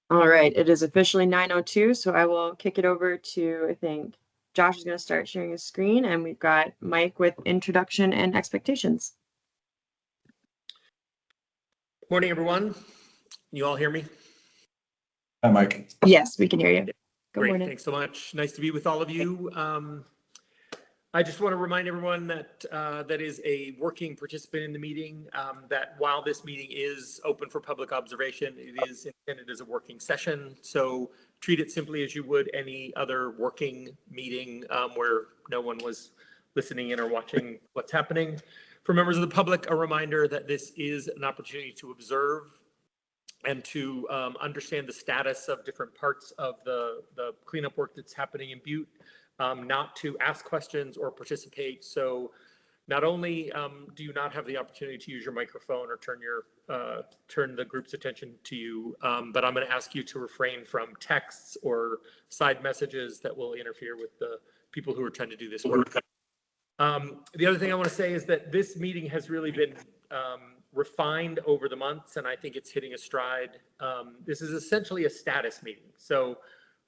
All right, it is officially 9:02, so I will kick it over to, I think, Josh is going to start sharing his screen, and we've got Mike with introduction and expectations. Morning, everyone. You all hear me? Hi, Mike. Yes, we can hear you. Good Great, morning. thanks so much. Nice to be with all of you. I just want to remind everyone that that is a working participant in the meeting, that while this meeting is open for public observation, it is intended as a working session. So treat it simply as you would any other working meeting where no one was listening in or watching what's happening. For members of the public, a reminder that this is an opportunity to observe and to understand the status of different parts of the cleanup work that's happening in Butte. Not to ask questions or participate. So not only do you not have the opportunity to use your microphone or turn the group's attention to you, but I'm going to ask you to refrain from texts or side messages that will interfere with the people who are trying to do this work. The other thing I want to say is that this meeting has really been refined over the months, and I think it's hitting a stride. This is essentially a status meeting. So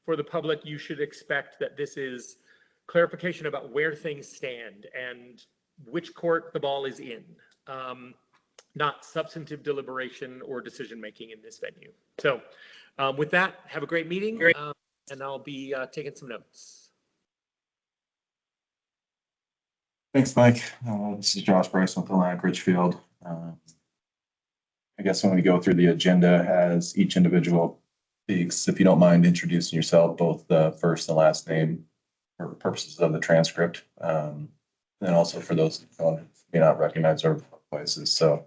for the public, you should expect that this is clarification about where things stand and which court the ball is in, not substantive deliberation or decision-making in this venue. So with that, have a great meeting, and I'll be taking some notes. Thanks, Mike. This is Josh Bryson with Atlantic Richfield. I guess when we go through the agenda as each individual speaks, if you don't mind introducing yourself, both the first and last name for purposes of the transcript, and also for those who may not recognize our voices. So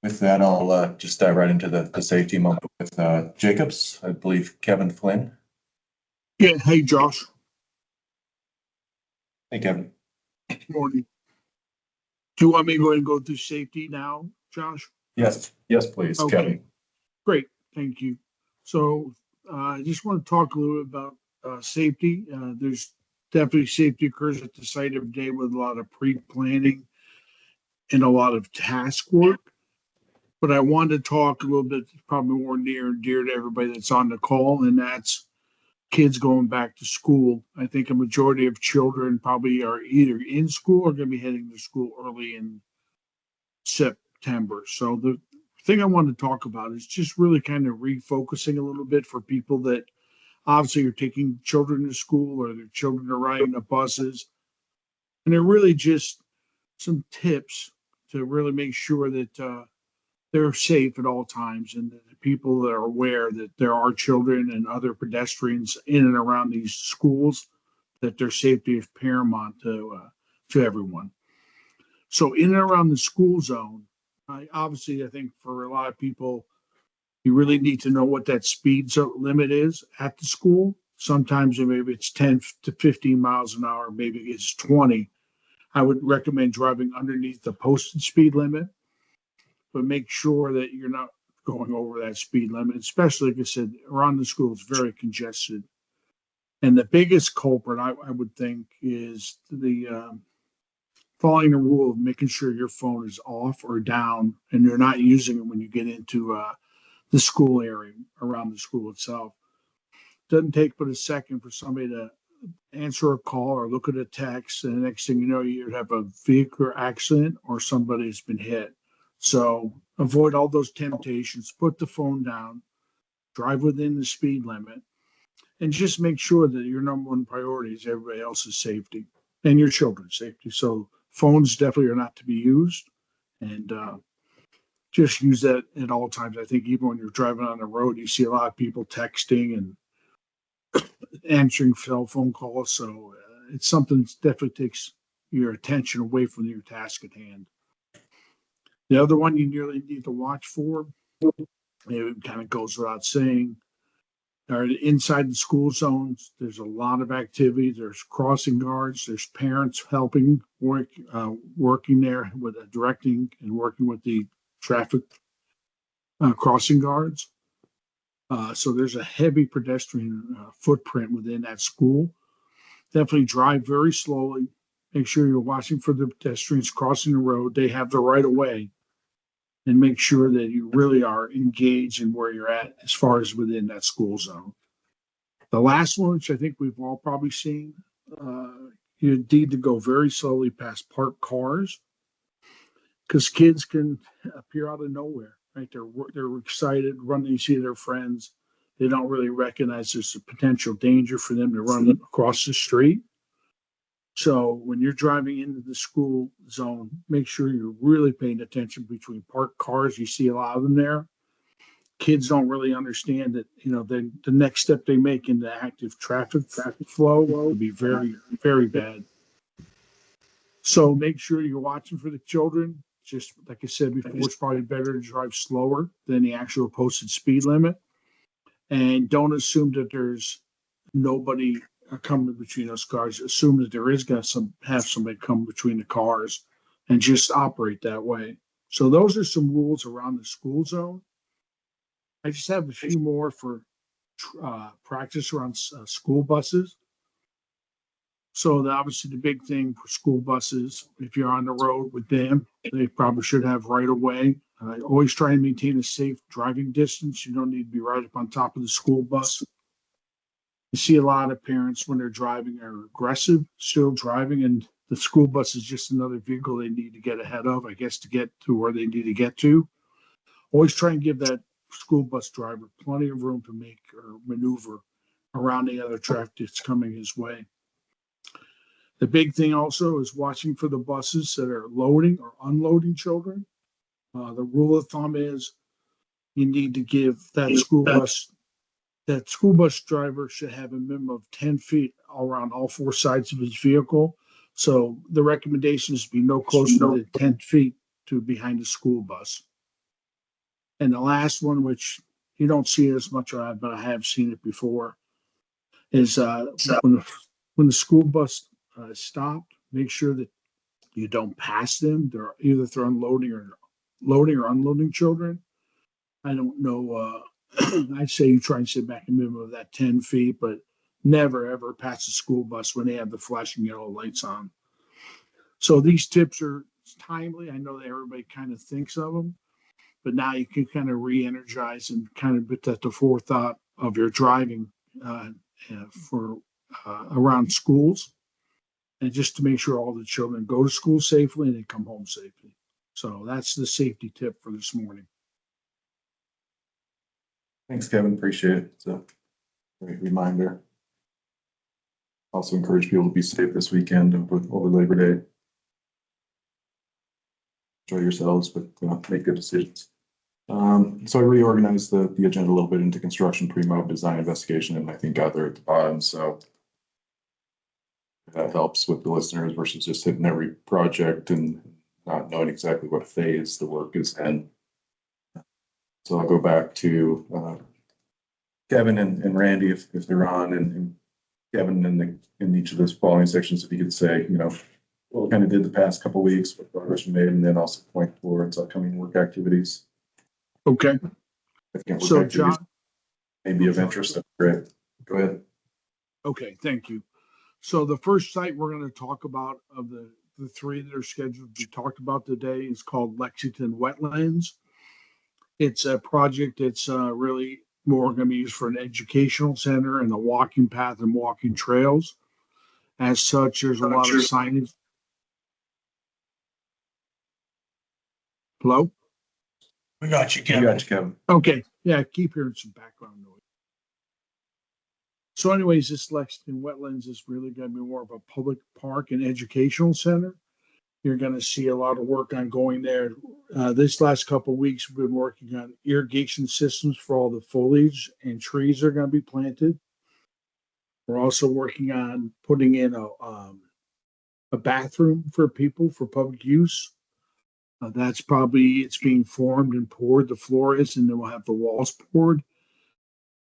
with that, I'll just dive right into the safety moment with Jacobs. I believe Kevin Flynn. Yeah, hey Josh. Hey, Kevin. Morning. Do you want me to go ahead and go through safety now, Josh? Yes, please, Okay. Kevin. Great, thank you. So I just want to talk a little bit about safety. There's definitely safety occurs at the site every day with a lot of pre-planning and a lot of task work. But I wanted to talk a little bit, probably more near and dear to everybody that's on the call, and that's kids going back to school. I think a majority of children probably are either in school or going to be heading to school early in September. So the thing I want to talk about is just really kind of refocusing a little bit for people that obviously are taking children to school or their children are riding the buses. And they're really just some tips to really make sure that they're safe at all times, and that the people that are aware that there are children and other pedestrians in and around these schools, that their safety is paramount to everyone. So in and around the school zone, obviously I think for a lot of people, you really need to know what that speed limit is at the school. Sometimes maybe it's 10 to 15 miles an hour, maybe it's 20. I would recommend driving underneath the posted speed limit, but make sure that you're not going over that speed limit, especially, like I said, around the school, it's very congested. And the biggest culprit, I would think, is the following the rule of making sure your phone is off or down and you're not using it when you get into the school area around the school itself. Doesn't take but a second for somebody to answer a call or look at a text, and the next thing you know, you have a vehicular accident or somebody's been hit. So avoid all those temptations, put the phone down, drive within the speed limit, and just make sure that your number one priority is everybody else's safety and your children's safety. So phones definitely are not to be used, and just use that at all times. I think even when you're driving on the road, you see a lot of people texting and answering cell phone calls. So it's something that definitely takes your attention away from your task at hand. The other one you really need to watch for, it kind of goes without saying, are inside the school zones. There's a lot of activity. There's crossing guards. There's parents helping working there with directing and working with the traffic crossing guards. So there's a heavy pedestrian footprint within that school. Definitely drive very slowly. Make sure you're watching for the pedestrians crossing the road. They have the right of way. and make sure that you really are engaged in where you're at as far as within that school zone. The last one, which I think we've all probably seen, you need to go very slowly past parked cars because kids can appear out of nowhere, right? They're excited, running to see their friends. They don't really recognize there's a potential danger for them to run across the street. So when you're driving into the school zone, make sure you're really paying attention between parked cars. You see a lot of them there. Kids don't really understand that, the next step they make into active traffic flow will be very, very bad. So make sure you're watching for the children. Just like I said before, it's probably better to drive slower than the actual posted speed limit. And don't assume that there's nobody coming between those cars. Assume that there is going to have somebody come between the cars and just operate that way. So those are some rules around the school zone. I just have a few more for practice around school buses. So obviously the big thing for school buses, if you're on the road with them, they probably should have right of way. Always try and maintain a safe driving distance. You don't need to be right up on top of the school bus. You see a lot of parents when they're driving are aggressive, still driving, and the school bus is just another vehicle they need to get ahead of, I guess, to get to where they need to get to. Always try and give that school bus driver plenty of room to make or maneuver around the other traffic that's coming his way. The big thing also is watching for the buses that are loading or unloading children. The rule of thumb is you need to give that school bus driver should have a minimum of 10 feet around all four sides of his vehicle. So the recommendation is to be no closer than 10 feet to behind the school bus. And the last one, which you don't see it as much of, but I have seen it before, is when the school bus stopped, make sure that you don't pass them. They're either unloading or unloading children. I don't know. I'd say you try and sit back a minimum of that 10 feet, but never ever pass the school bus when they have the flashing yellow lights on. So these tips are timely. I know that everybody kind of thinks of them, but now you can kind of re-energize and kind of put that to forethought of your driving for around schools, and just to make sure all the children go to school safely and they come home safely. So that's the safety tip for this morning. Thanks, Kevin. Appreciate it. It's a great reminder. Also encourage people to be safe this weekend over Labor Day. Enjoy yourselves, but make good decisions. So I reorganized the agenda a little bit into construction, pre-mob, design, investigation, and I think got there at the bottom. So that helps with the listeners versus just hitting every project and not knowing exactly what phase the work is in. So I'll go back to Kevin and Randy if they're on, and Kevin in each of those following sections, if you could say, what we kind of did the past couple of weeks, what progress we made, and then also point towards upcoming work activities. Okay. So John, may be of interest. Great. Go ahead. Okay, thank you. So the first site we're going to talk about of the three that are scheduled to be talked about today is called Lexington Wetlands. It's a project that's really more going to be used for an educational center and a walking path and walking trails. As such, there's a lot of signage. Hello? We got you, Kevin. Okay. Yeah, I keep hearing some background noise. So anyways, this Lexington Wetlands is really going to be more of a public park and educational center. You're going to see a lot of work on going there. This last couple of weeks, we've been working on irrigation systems for all the foliage and trees that are going to be planted. We're also working on putting in a bathroom for people for public use. It's being formed and poured, the floor is, and then we'll have the walls poured.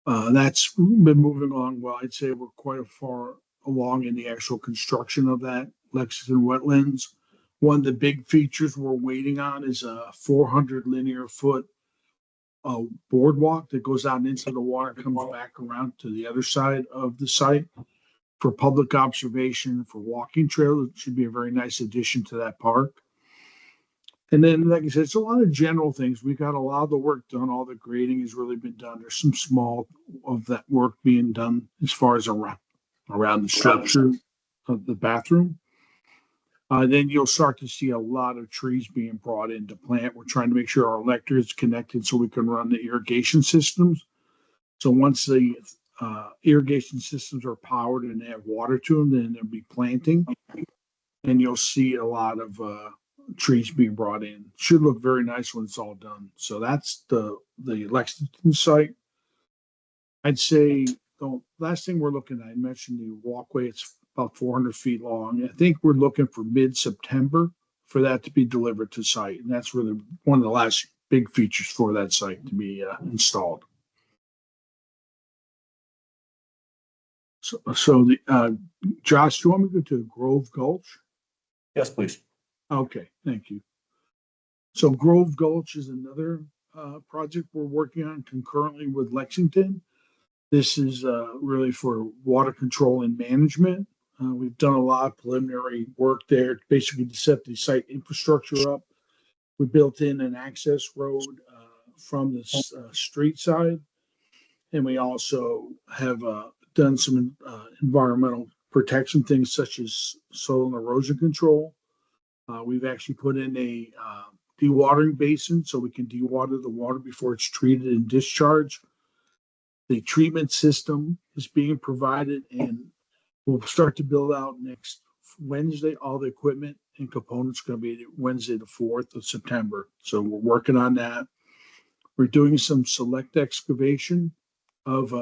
That's been moving along well. I'd say we're quite far along in the actual construction of that Lexington Wetlands. One of the big features we're waiting on is a 400 linear foot boardwalk that goes out into the water, comes back around to the other side of the site for public observation, for walking trail. It should be a very nice addition to that park. And then, like I said, it's a lot of general things. We got a lot of the work done. All the grading has really been done. There's some small of that work being done as far as around the structure of the bathroom. Then you'll start to see a lot of trees being brought into plant. We're trying to make sure our electric is connected so we can run the irrigation systems. So once the irrigation systems are powered and they have water to them, then there'll be planting. And you'll see a lot of trees being brought in. Should look very nice when it's all done. So that's the Lexington site. I'd say the last thing we're looking at, I mentioned the walkway. It's about 400 feet long. I think we're looking for mid-September for that to be delivered to site. And that's really one of the last big features for that site to be installed. So Josh, do you want me to go to Grove Gulch? Yes, please. Okay, thank you. So Grove Gulch is another project we're working on concurrently with Lexington. This is really for water control and management. We've done a lot of preliminary work there, basically to set the site infrastructure up. We built in an access road from the street side, and we also have done some environmental protection things such as soil and erosion control. We've actually put in a dewatering basin so we can dewater the water before it's treated and discharged. The treatment system is being provided, and we'll start to build out next Wednesday. All the equipment and components are going to be Wednesday, the 4th of September. So we're working on that. We're doing some select excavation of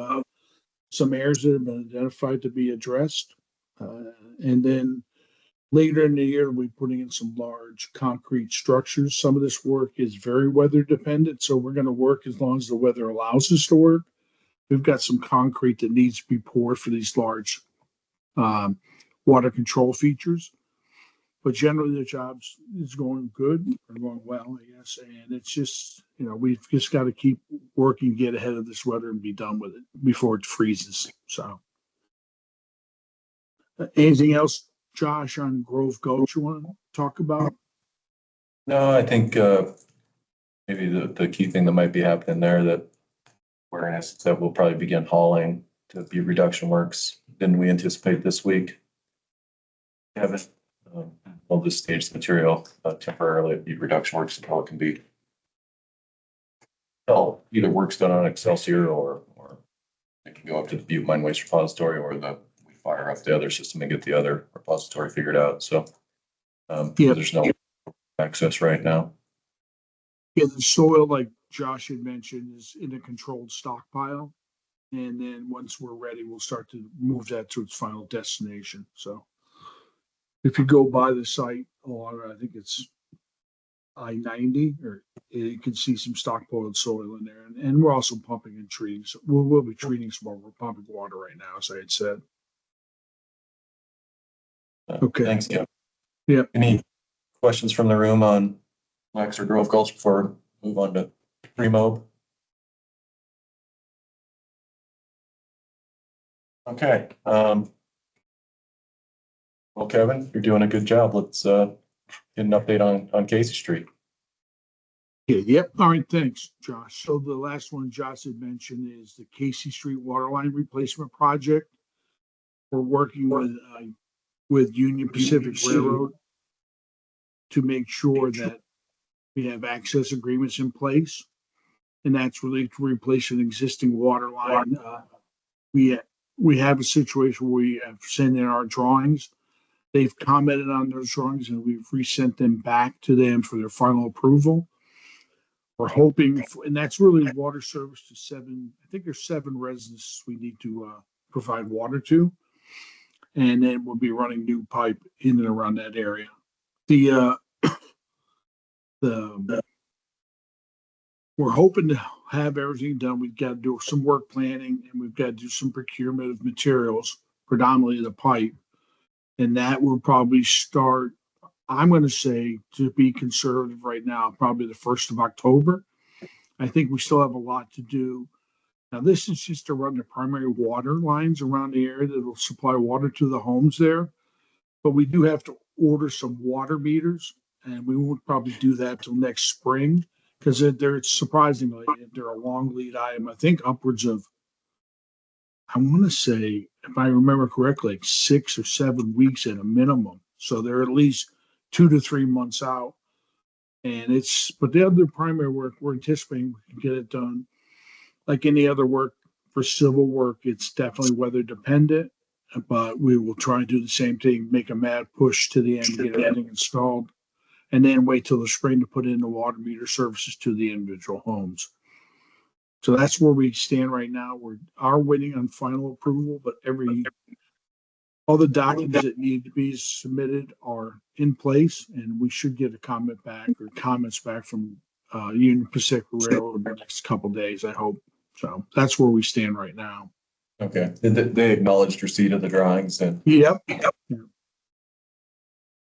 some areas that have been identified to be addressed. And then later in the year, we'll be putting in some large concrete structures. Some of this work is very weather dependent, so we're going to work as long as the weather allows us to work. We've got some concrete that needs to be poured for these large water control features. But generally, the job is going good or going well, I guess. And it's just, we've just got to keep working, get ahead of this weather and be done with it before it freezes. So anything else, Josh, on Grove Gulch you want to talk about? No, I think maybe the key thing that might be happening there that awareness that we'll probably begin hauling to be reduction works. Didn't we anticipate this week? Kevin, we'll just stage the material temporarily at Butte reduction works until it can be either work's done on Excelsior or it can go up to the Butte Mine Waste Repository, or we fire up the other system and get the other repository figured out. So there's no access right now. Yeah, the soil, like Josh had mentioned, is in a controlled stockpile. And then once we're ready, we'll start to move that to its final destination. So if you go by the site along, I think it's I-90, or you can see some stockpiled soil in there. And we're also pumping and treating. So we'll be treating some more. We're pumping water right now, as I had said. Okay. Thanks, Kevin. Yeah. Any questions from the room on Lex or Grove Gulch before we move on to pre-mob? Okay. Well, Kevin, you're doing a good job. Let's get an update on Casey Street. Yeah, yep. All right. Thanks, Josh. So the last one Josh had mentioned is the Casey Street waterline replacement project. We're working with Union Pacific Railroad to make sure that we have access agreements in place, and that's really to replace an existing water line. We have a situation where we have sent in our drawings. They've commented on those drawings, and we've resent them back to them for their final approval. We're hoping, and that's really water service to 7. I think there's 7 residents we need to provide water to, and then we'll be running new pipe in and around that area. We're hoping to have everything done. We've got to do some work planning, and we've got to do some procurement of materials, predominantly the pipe. And that will probably start, I'm going to say, to be conservative right now, probably the 1st of October. I think we still have a lot to do. Now, this is just to run the primary water lines around the area that will supply water to the homes there. But we do have to order some water meters and we won't probably do that till next spring because they're surprisingly they're a long lead item. I think upwards of, I want to say, if I remember correctly, like 6 or 7 weeks at a minimum. So they're at least 2 to 3 months out. And but the other primary work, we're anticipating we can get it done. Like any other work for civil work, it's definitely weather dependent, but we will try and do the same thing, make a mad push to the end, get everything installed, and then wait till the spring to put in the water meter services to the individual homes. So that's where we stand right now. We are waiting on final approval, but all the documents that need to be submitted are in place, and we should get a comment back or comments back from Union Pacific Railroad in the next couple of days, I hope. So that's where we stand right now. Okay. They acknowledged receipt of the drawings and. Yep.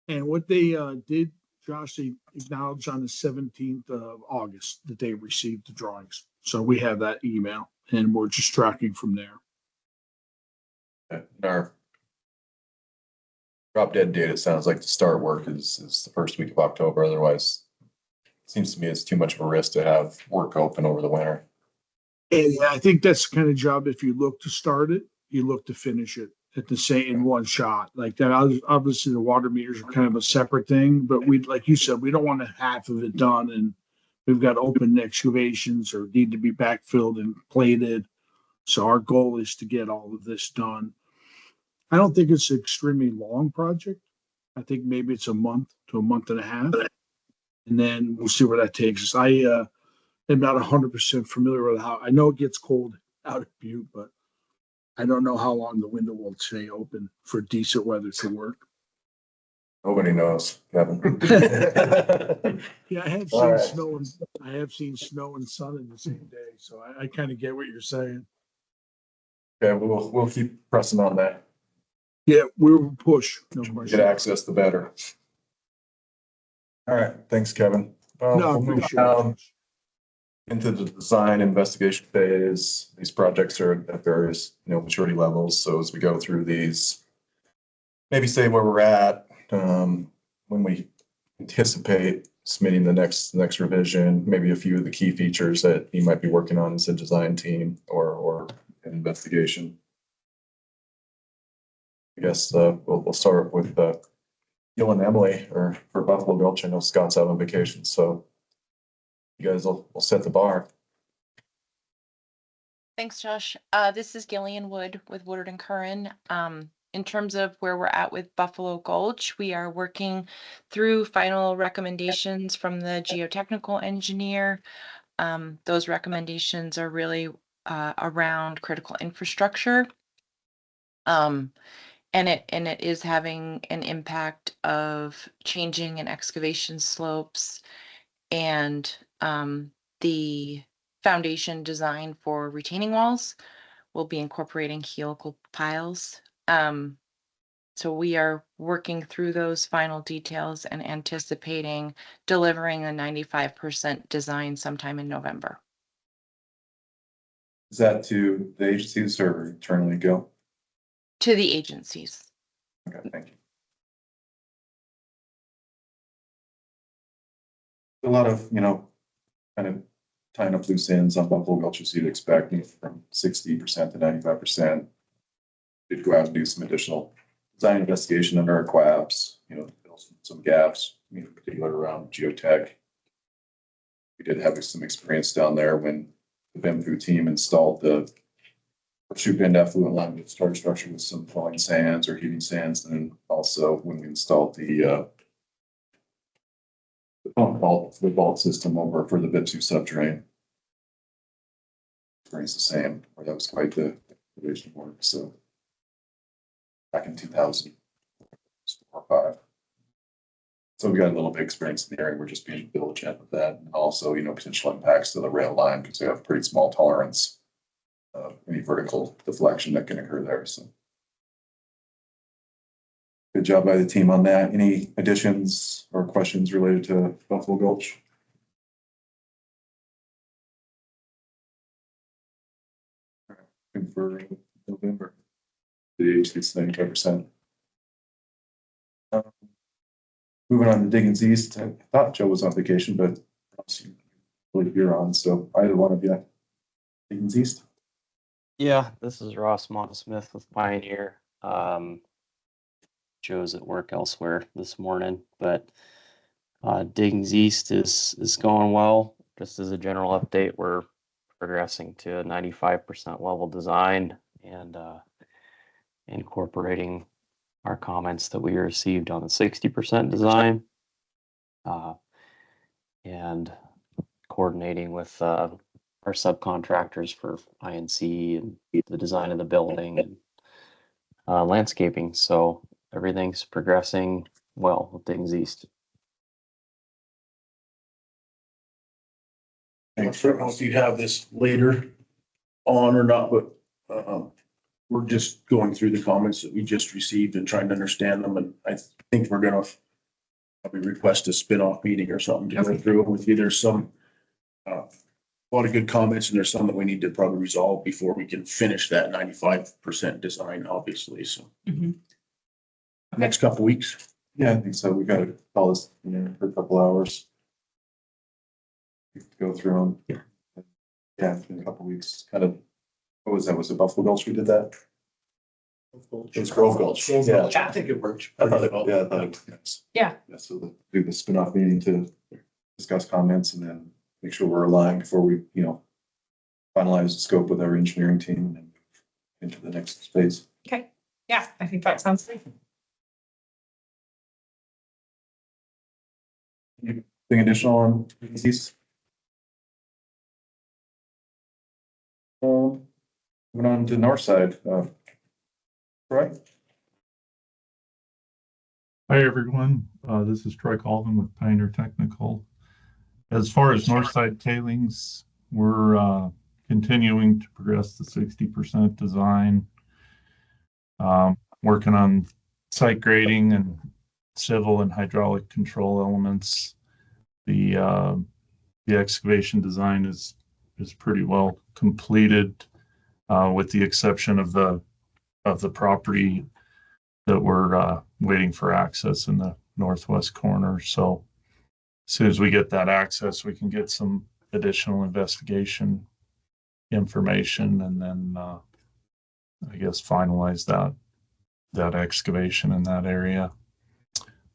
And what they did, Josh, they acknowledged on the 17th of August that they received the drawings. So we have that email, and we're just tracking from there. Our drop dead date, it sounds like to start work is the first week of October. Otherwise, it seems to me it's too much of a risk to have work open over the winter. And I think that's the kind of job, if you look to start it, you look to finish it at the same in one shot. Like that, obviously the water meters are kind of a separate thing, but we, like you said, we don't want half of it done and we've got open excavations or need to be backfilled and plated. So our goal is to get all of this done. I don't think it's an extremely long project. I think maybe it's a month to a month and a half. And then we'll see where that takes us. I am not 100% familiar with how, I know it gets cold out at Butte, but I don't know how long the window will stay open for decent weather to work. Nobody knows, Kevin. Yeah, I have All seen right. snow and I have seen snow and sun in the same day, so I kind of get what you're saying. Okay, we'll keep pressing on that. Yeah, we will push. No question. Get access, the better. All right, thanks, Kevin. No, I We'll move appreciate down it. into the design investigation phase. These projects are at various, maturity levels. So as we go through these, maybe say where we're at, when we anticipate submitting the next revision, maybe a few of the key features that you might be working on as a design team or an investigation. I guess we'll start with Gil and Emily or for Buffalo Gulch. I know Scott's out on vacation, so you guys will set the bar. Thanks, Josh. This is Gillian Wood with Woodard & Curran. In terms of where we're at with Buffalo Gulch, we are working through final recommendations from the geotechnical engineer. Those recommendations are really around critical infrastructure. And it is having an impact of changing an excavation slopes and the foundation design for retaining walls will be incorporating helical piles. So we are working through those final details and anticipating delivering a 95% design sometime in November. Is that to the agencies or internally, Gil? To the agencies. Okay, thank you. A lot of, kind of tying up loose ends on Buffalo Gulch as you'd expect, from 60% to 95%. Did go out and do some additional design investigation under our QAPs, fill some gaps, in particular around geotech. We did have some experience down there when the BPSOU team installed the shoot bend effluent line with starter structure with some falling sands or heating sands, and then also when we installed the pump vault system over for the BPSOU subdrain. Experience the same, where that was quite the division work. So back in 2004 or 5. So we got a little bit of experience in the area. We're just being diligent with that, and also potential impacts to the rail line because they have pretty small tolerance of any vertical deflection that can occur there. So good job by the team on that. Any additions or questions related to Buffalo Gulch? All right, for November, the age is 95%. Moving on to Diggins East, I thought Joe was on vacation, but I believe you're on, so either one of you. Diggins East? Yeah, this is Ross Montesmith with Pioneer. Joe's at work elsewhere this morning, but Diggins East is going well. Just as a general update, we're progressing to a 95% level design and incorporating our comments that we received on the 60% design, and coordinating with our subcontractors for INC and the design of the building and landscaping. So everything's progressing well with Diggins East. Thanks. I don't know if you have this later on or not, but we're just going through the comments that we just received and trying to understand them. And I think we're gonna probably request a spin-off meeting or something to go through it with you. There's some a lot of good comments, and there's some that we need to probably resolve before we can finish that 95% design, obviously. So next couple weeks. Yeah, I think so. We got to call this, for a couple hours. Go through them. Yeah, in a couple weeks, kind of, what was that? Was it Buffalo Gulch we did that? It's Grove Gulch. Yeah. I think it works. I thought it, yes. Yeah. Yeah, so do the spin-off meeting to discuss comments and then make sure we're aligned before we, finalize the scope with our engineering team and then into the next phase. Okay, yeah, I think that sounds good. Anything additional on these? Moving on to the north side, Troy? Hi, everyone. This is Troy Colvin with Pioneer Technical. As far as Northside tailings, we're continuing to progress the 60% design. Working on site grading and civil and hydraulic control elements. The excavation design is pretty well completed, with the exception of the property that we're waiting for access in the northwest corner. So as soon as we get that access, we can get some additional investigation information and then I guess finalize that excavation in that area.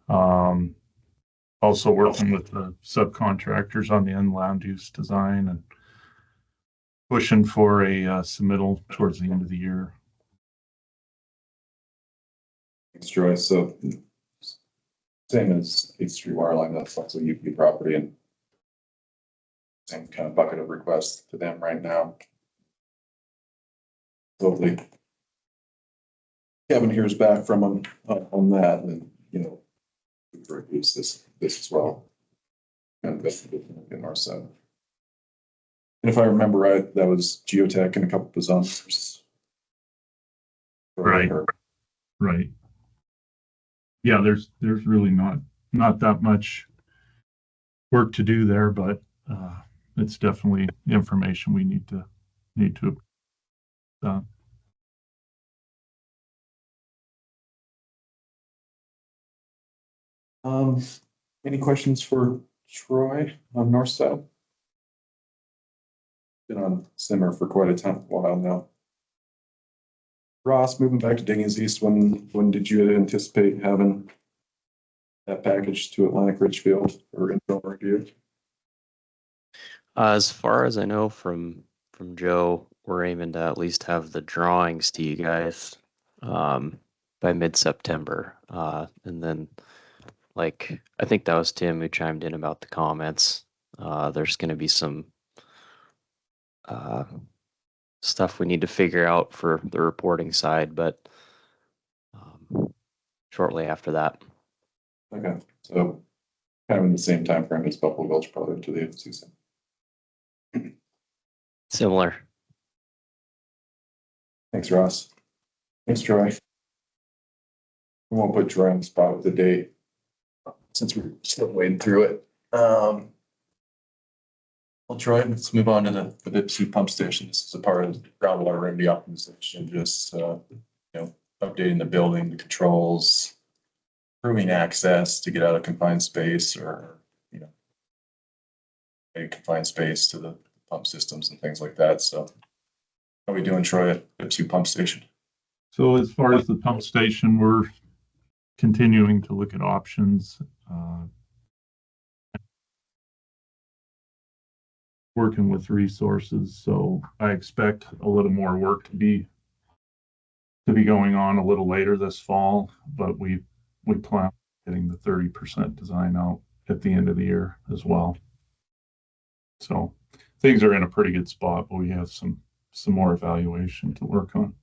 Also working with the subcontractors on the end-land use design and pushing for a submittal towards the end of the year. Thanks, Troy. So same as Eighth Street Wireline, that's also UP property and same kind of bucket of requests to them right now. Hopefully Kevin hears back from them on that, and we reduce this as well. And in our side. And if I remember right, that was geotech and a couple of others. Right. Right. Yeah, there's really not that much work to do there, but it's definitely information we need to any questions for Troy on north side? Been on simmer for quite a while now. Ross, moving back to Diggins East, when did you anticipate having that package to Atlantic Richfield or internal review? As far as I know from Joe, we're aiming to at least have the drawings to you guys by mid-September. And then, like, I think that was Tim who chimed in about the comments. There's going to be some stuff we need to figure out for the reporting side, but shortly after that. Okay, so kind of in the same time frame as Buffalo Gulch, probably to the end of the season. Similar. Thanks, Ross. Thanks, Troy. We won't put Troy on the spot with the date since we're still wading through it. Well, Troy, let's move on to the BPSOU pump station. This is a part of groundwater remedy optimization, just updating the building, the controls, improving access to get out of confined space or, a confined space to the pump systems and things like that. So how are we doing, Troy, at BPSOU pump station? So as far as the pump station, we're continuing to look at options. Working with resources, so I expect a little more work to be going on a little later this fall, but we plan on getting the 30% design out at the end of the year as well. So things are in a pretty good spot, but we have some more evaluation to work on.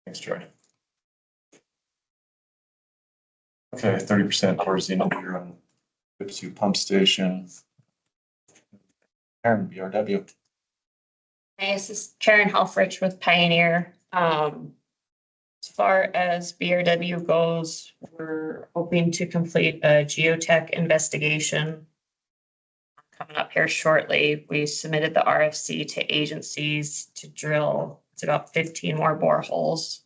Thanks, Troy. Okay, 30% towards the end of the year on BPSOU pump station. Karen, BRW. Hey, this is Karen Helfrich with Pioneer. As far as BRW goes, we're hoping to complete a geotech investigation coming up here shortly. We submitted the RFC to agencies to drill. It's about 15 more boreholes.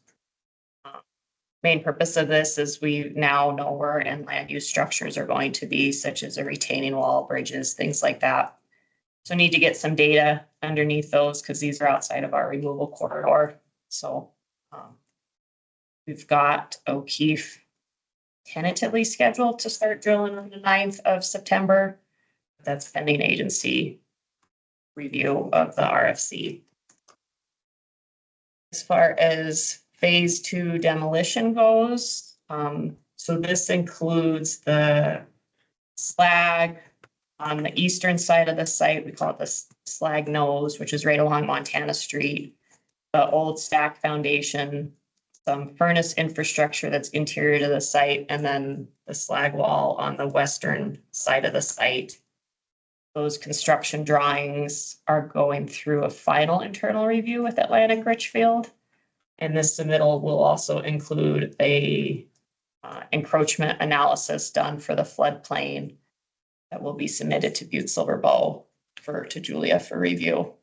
Main purpose of this is we now know where inland use structures are going to be, such as a retaining wall, bridges, things like that. So need to get some data underneath those because these are outside of our removal corridor. So we've got O'Keefe tentatively scheduled to start drilling on the 9th of September. That's pending agency review of the RFC. As far as phase 2 demolition goes, so this includes the slag on the eastern side of the site. We call it the slag nose, which is right along Montana Street, the old stack foundation, some furnace infrastructure that's interior to the site, and then the slag wall on the western side of the site. Those construction drawings are going through a final internal review with Atlantic Richfield. And this submittal will also include a encroachment analysis done for the floodplain that will be submitted to Butte Silver Bow to Julia for review.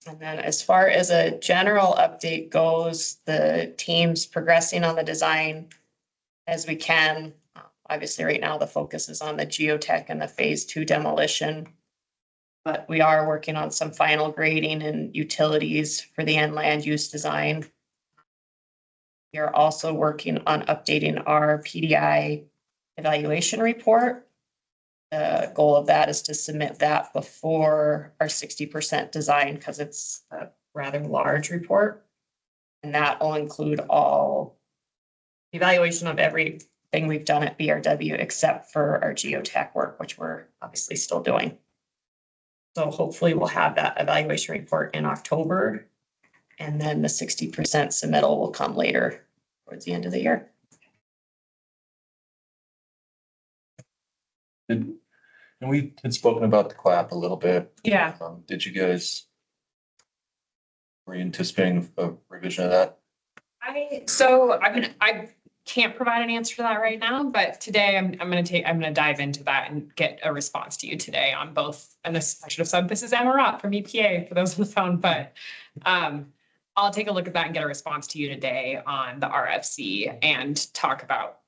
And then as far as a general update goes, the team's progressing on the design as we can. Obviously, right now the focus is on the geotech and the phase 2 demolition. But we are working on some final grading and utilities for the end land use design. We are also working on updating our PDI evaluation report. The goal of that is to submit that before our 60% design because it's a rather large report. And that will include all evaluation of everything we've done at BRW except for our geotech work, which we're obviously still doing. So hopefully we'll have that evaluation report in October, and then the 60% submittal will come later towards the end of the year. And we had spoken about the clap a little bit. Yeah. Did you guys, were you anticipating a revision of that? I can't provide an answer to that right now, but today I'm going to dive into that and get a response to you today on both. And this, I should have said, this is Amarat from EPA for those on the phone, but I'll take a look at that and get a response to you today on the RFC and talk about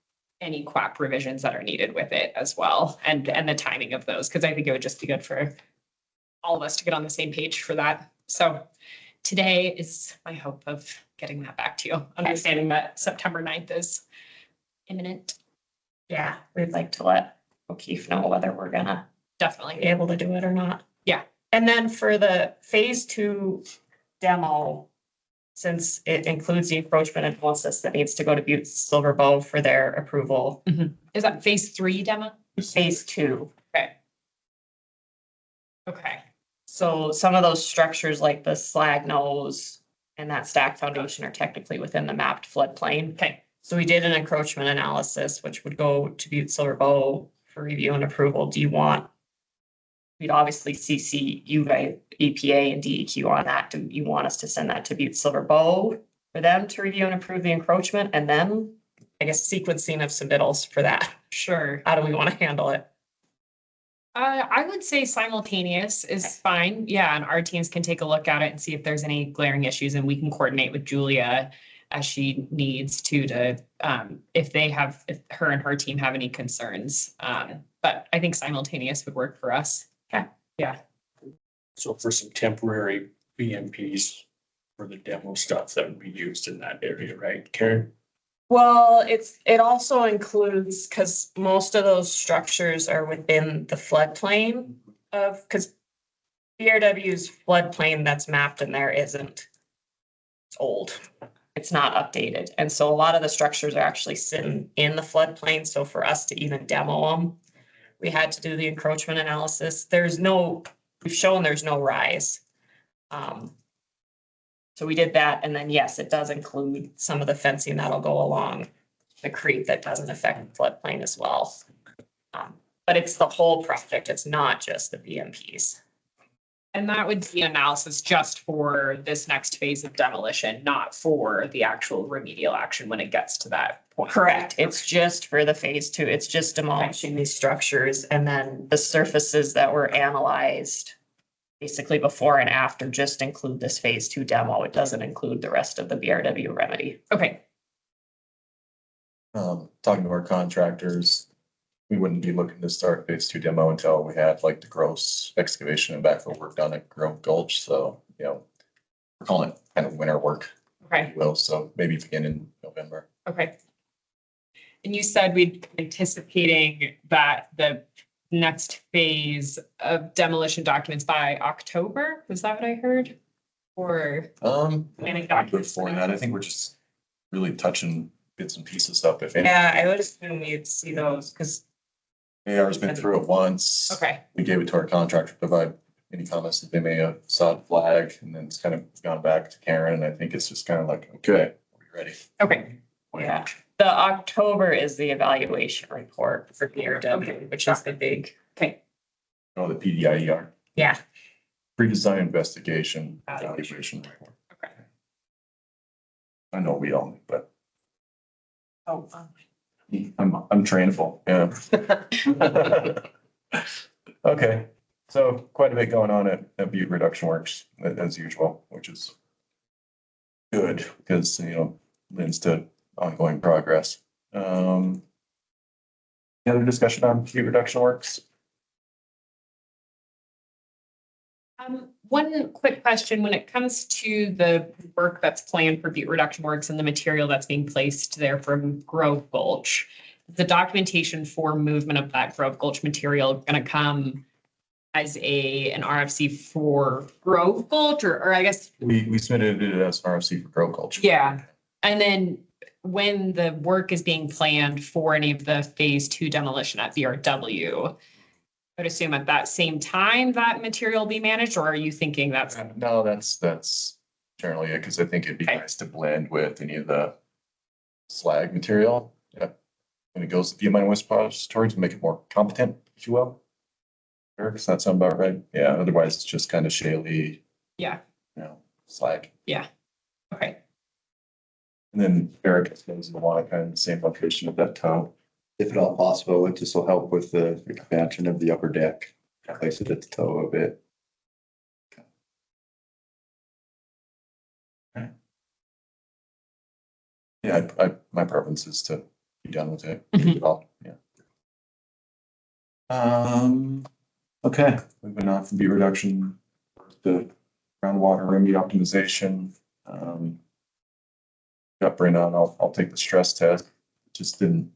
any QAP revisions that are needed with it as well, and the timing of those, because I think it would just be good for all of us to get on the same page for that. So today is my hope of getting that back to you, understanding that September 9th is imminent. Yeah, we'd like to let O'Keefe know whether we're gonna definitely be able to do it or not. Yeah. And then for the phase 2 demo, since it includes the encroachment analysis that needs to go to Butte Silver Bow for their approval. Is that phase 3 demo? Phase 2. Okay. Okay. So some of those structures like the slag nose and that stack foundation are technically within the mapped floodplain. Okay. So we did an encroachment analysis, which would go to Butte Silver Bow for review and approval. We'd obviously CC you guys, EPA and DEQ on that. Do you want us to send that to Butte Silver Bow for them to review and approve the encroachment? And then I guess sequencing of submittals for that. Sure. How do we want to handle it? I would say simultaneous is fine. Yeah, and our teams can take a look at it and see if there's any glaring issues, and we can coordinate with Julia as she needs to if her and her team have any concerns. But I think simultaneous would work for us. Okay. Yeah. So for some temporary BMPs for the demo stuff that would be used in that area, right, Karen? Well, it also includes, because most of those structures are within the floodplain because BRW's floodplain that's mapped in there isn't, it's old. It's not updated. And so a lot of the structures are actually sitting in the floodplain. So for us to even demo them, we had to do the encroachment analysis. We've shown there's no rise. So we did that, and then yes, it does include some of the fencing that'll go along the creek that doesn't affect the floodplain as well. But it's the whole project, it's not just the BMPs. And that would be analysis just for this next phase of demolition, not for the actual remedial action when it gets to that point. Correct, it's just for the phase 2, it's just demolishing these structures, and then the surfaces that were analyzed basically before and after just include this phase 2 demo. It doesn't include the rest of the BRW remedy. Okay. Talking to our contractors, we wouldn't be looking to start phase 2 demo until we had like the gross excavation and backfill work done at Grove Gulch. So, we're calling it kind of winter work, Okay. if you will. So maybe begin in November. Okay. And you said we'd anticipating that the next phase of demolition documents by October. Was that what I heard? Or planning documents? Before that, I think we're just really touching bits and pieces up. If any, Yeah, I would assume we'd see those because. AR's been through it once. Okay. We gave it to our contractor to provide any comments that they may have saw the flag, and then it's kind of gone back to Karen. And I think it's just kind of like, okay, are we ready? Okay. Yeah, the October is the evaluation report for BRW, which is the big. Okay. Oh, the PDIER, Yeah. pre-design investigation evaluation report. Okay. I know we all, but Oh. I'm trainable. Yeah. Okay, so quite a bit going on at Butte Reduction Works as usual, which is good because leads to ongoing progress. Any other discussion on Butte Reduction Works? One quick question, when it comes to the work that's planned for Butte Reduction Works and the material that's being placed there from Grove Gulch, the documentation for movement of that Grove Gulch material going to come as an RFC for Grove Gulch, or I guess? We submitted it as an RFC for Grove Gulch. Yeah, and then when the work is being planned for any of the phase 2 demolition at VRW, I would assume at that same time that material will be managed, or are you thinking that's? No, that's generally it, because I think it'd be nice to blend with any of the slag material. Yeah. When it goes to the mine waste repository to make it more competent, if you will. Does that sound about right? Yeah, otherwise it's just kind of shaly. Yeah. Slag. Yeah. Okay. And then Eric goes to want kind of the same location of that toe. If at all possible, this will help with the expansion of the upper deck. Place it at the toe a bit. Okay. Yeah, my preference is to be done with it. Yeah. Okay, moving on from Butte reduction to groundwater remedy optimization. Got Brenda on. I'll take the stress test. Just didn't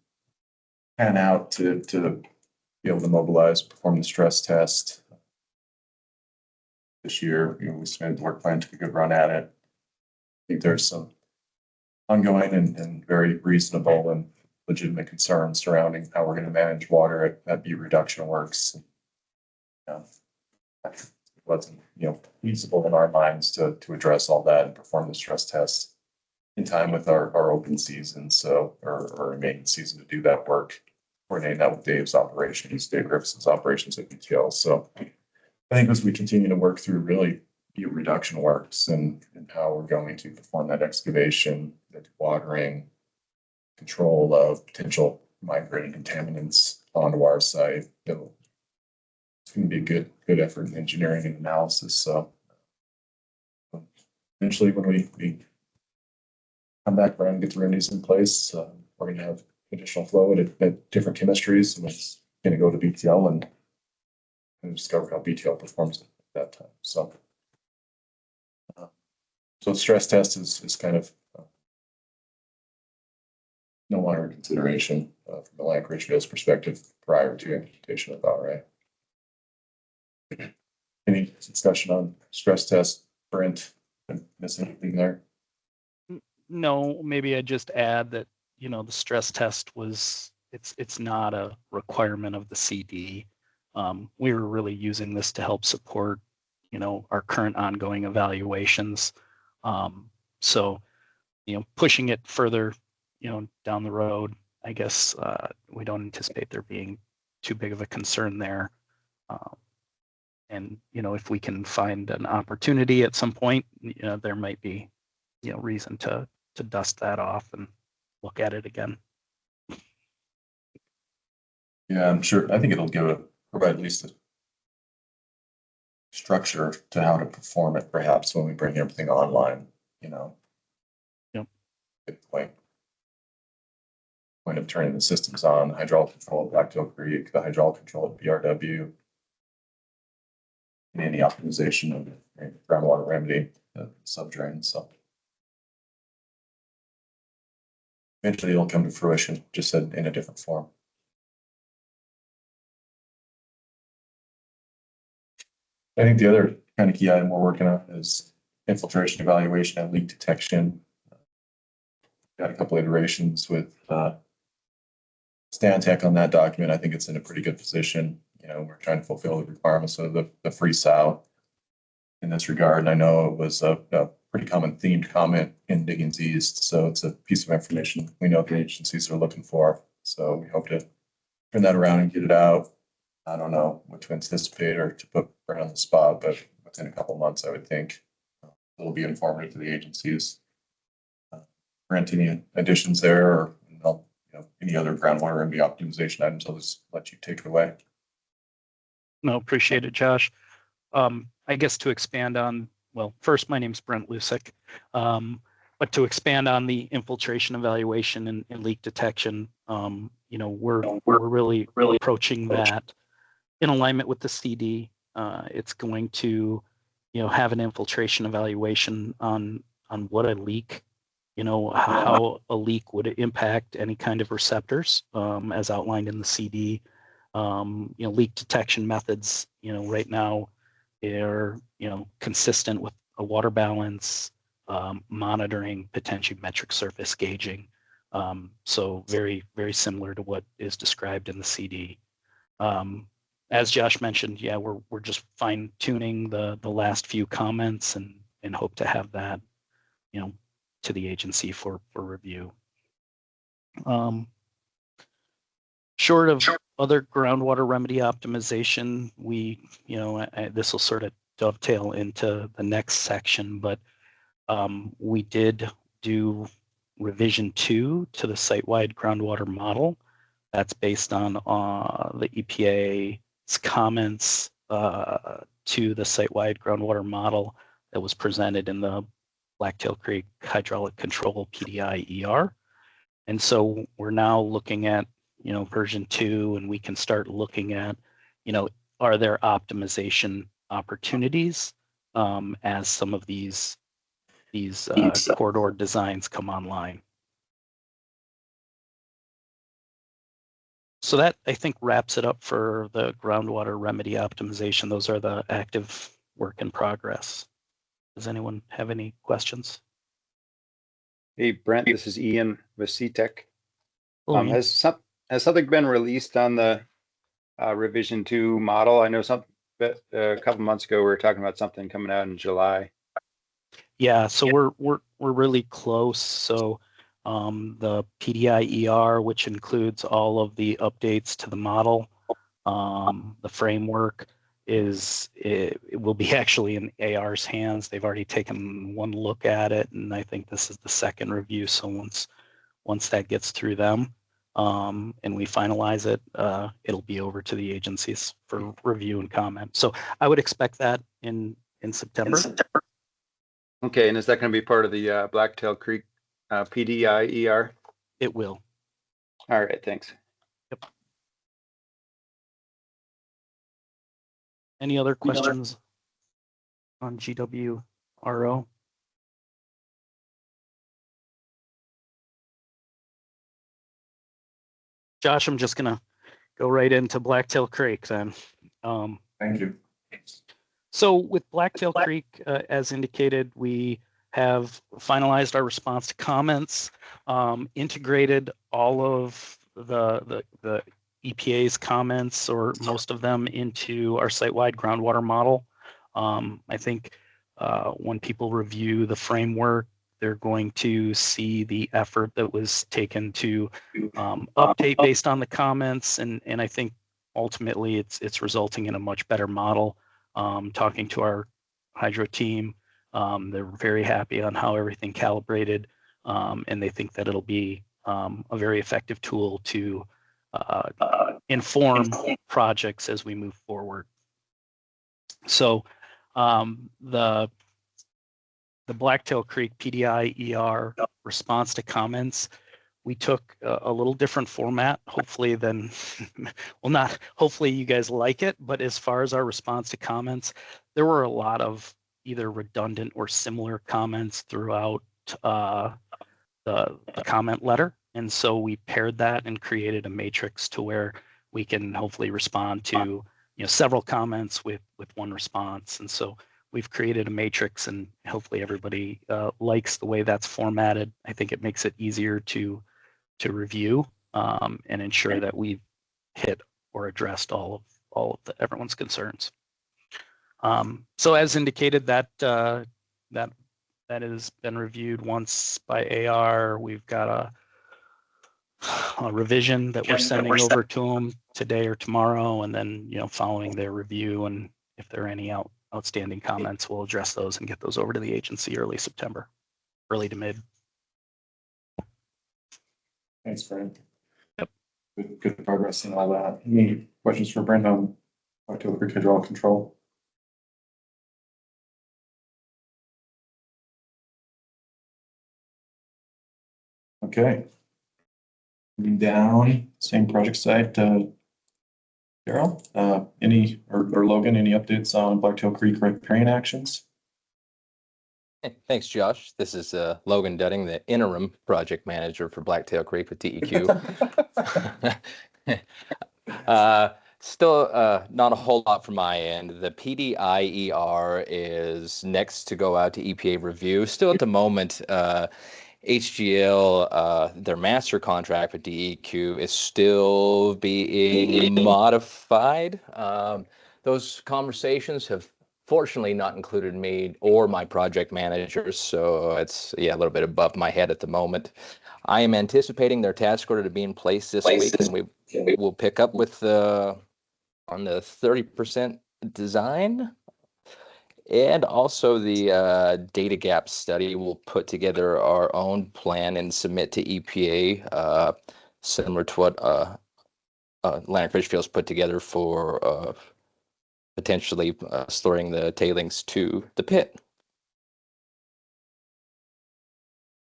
pan out to be able to mobilize, perform the stress test this year. We submitted the work plan, took a good run at it. I think there's some ongoing and very reasonable and legitimate concerns surrounding how we're going to manage water at Butte Reduction Works. It wasn't, feasible in our minds to address all that and perform the stress test in time with our open season. So, or remaining season to do that work, coordinating that with Dave Griffith's operations at BTL. So I think as we continue to work through really Butte Reduction Works and how we're going to perform that excavation, the watering, control of potential migrating contaminants onto our site, it's going to be a good effort in engineering and analysis. So eventually, when we come back around and get the remedies in place, we're going to have additional flow at different chemistries, and it's going to go to BTL and discover how BTL performs at that time. So, so stress test is kind of no longer a consideration from the Atlantic Richfield's perspective prior to implementation of RDRA. Any discussion on stress test, Brent? Miss anything there? No, maybe I'd just add that, you know, the stress test was, it's not a requirement of the CD. We were really using this to help support, you know, our current ongoing evaluations. So, you know, pushing it further, you know, down the road, I guess we don't anticipate there being too big of a concern there. And, you know, if we can find an opportunity at some point, you know, there might be, you know, reason to dust that off and look at it again. Yeah, I'm sure. I think it'll provide at least a structure to how to perform it, perhaps when we bring everything online, you know. Yep. Good point. Point of turning the systems on, hydraulic control at Black Tail Creek, the hydraulic control at BRW, and any optimization of groundwater remedy, subdrain. So eventually it'll come to fruition, just in a different form. I think the other kind of key item we're working on is infiltration evaluation and leak detection. Got a couple iterations with Stantec on that document. I think it's in a pretty good position. You know, we're trying to fulfill the requirements of the free SOU in this regard. And I know it was a pretty common themed comment in Diggins East. So it's a piece of information we know the agencies are looking for. So we hope to turn that around and get it out. I don't know what to anticipate or to put right on the spot, but within a couple of months, I would think it'll be informative to the agencies. Grant, any additions there, or any other groundwater and optimization items? I'll just let you take it away. No, appreciate it, Josh. I guess to expand on, well, first, my name's Brent Lusick, but to expand on the infiltration evaluation and leak detection, you know, we're really approaching that in alignment with the CD. It's going to, you know, have an infiltration evaluation on what a leak, you know, how a leak would impact any kind of receptors, as outlined in the CD. You know, leak detection methods, you know, right now are, you know, consistent with a water balance, monitoring, potentiometric surface gauging. So very, very similar to what is described in the CD. As Josh mentioned, yeah, we're just fine tuning the last few comments and hope to have that, you know, to the agency for review. Short of other groundwater remedy optimization, we, you know, this will sort of dovetail into the next section, but we did do revision 2 to the site-wide groundwater model. That's based on the EPA's comments to the site-wide groundwater model that was presented in the Blacktail Creek Hydraulic Control PDI-ER. And so we're now looking at, you know, version 2, and we can start looking at, you know, are there optimization opportunities as some of these corridor designs come online. So that, I think, wraps it up for the groundwater remedy optimization. Those are the active work in progress. Does anyone have any questions? Hey, Brent, this is Ian with CTEC. Hello, Has something been released on the revision 2 model? I know a couple months ago we were talking about something coming out in July. Yeah, so we're really close. So the PDI-ER, which includes all of the updates to the model, the framework, it will be actually in AR's hands. They've already taken one look at it, and I think this is the second review. So once that gets through them, and we finalize it, it'll be over to the agencies for review and comment. So I would expect that in September. Okay, and is that going to be part of the Blacktail Creek PDIER? It will. All right, thanks. Yep. Any other questions on GWRO? Josh, I'm just gonna go right into Blacktail Creek then. Thank you. So with Blacktail Creek, as indicated, we have finalized our response to comments, integrated all of the EPA's comments, or most of them, into our site-wide groundwater model. I think when people review the framework, they're going to see the effort that was taken to update based on the comments, and I think ultimately it's resulting in a much better model. Talking to our hydro team, they're very happy on how everything calibrated, and they think that it'll be a very effective tool to inform projects as we move forward. So the Blacktail Creek PDI-ER response to comments, we took a little different format, hopefully than, well, not, hopefully you guys like it, but as far as our response to comments, there were a lot of either redundant or similar comments throughout the comment letter. And so we paired that and created a matrix to where we can hopefully respond to several comments with one response. And so we've created a matrix, and hopefully everybody likes the way that's formatted. I think it makes it easier to review and ensure that we've hit or addressed all of everyone's concerns. So as indicated, that has been reviewed once by AR. We've got a revision that we're sending over to them today or tomorrow, and then following their review, and if there are any outstanding comments, we'll address those and get those over to the agency early September, early to mid. Thanks, Fred. Yep. Good progress and all that. Any questions for Brent on Blacktail Creek hydraulic control? Okay. Moving down, same project site. Daryl, any or Logan, any updates on Blacktail Creek riparian actions? Hey, thanks, Josh. This is Logan Dudding, the interim project manager for Blacktail Creek with DEQ. Still not a whole lot from my end. The PDIER is next to go out to EPA review. Still at the moment, HGL, their master contract with DEQ is still being modified. Those conversations have fortunately not included me or my project managers, so it's a little bit above my head at the moment. I am anticipating their task order to be in place this week, and we will pick up with on the 30% design, and also the data gap study. We'll put together our own plan and submit to EPA, similar to what Atlantic Richfield's put together for potentially storing the tailings to the pit.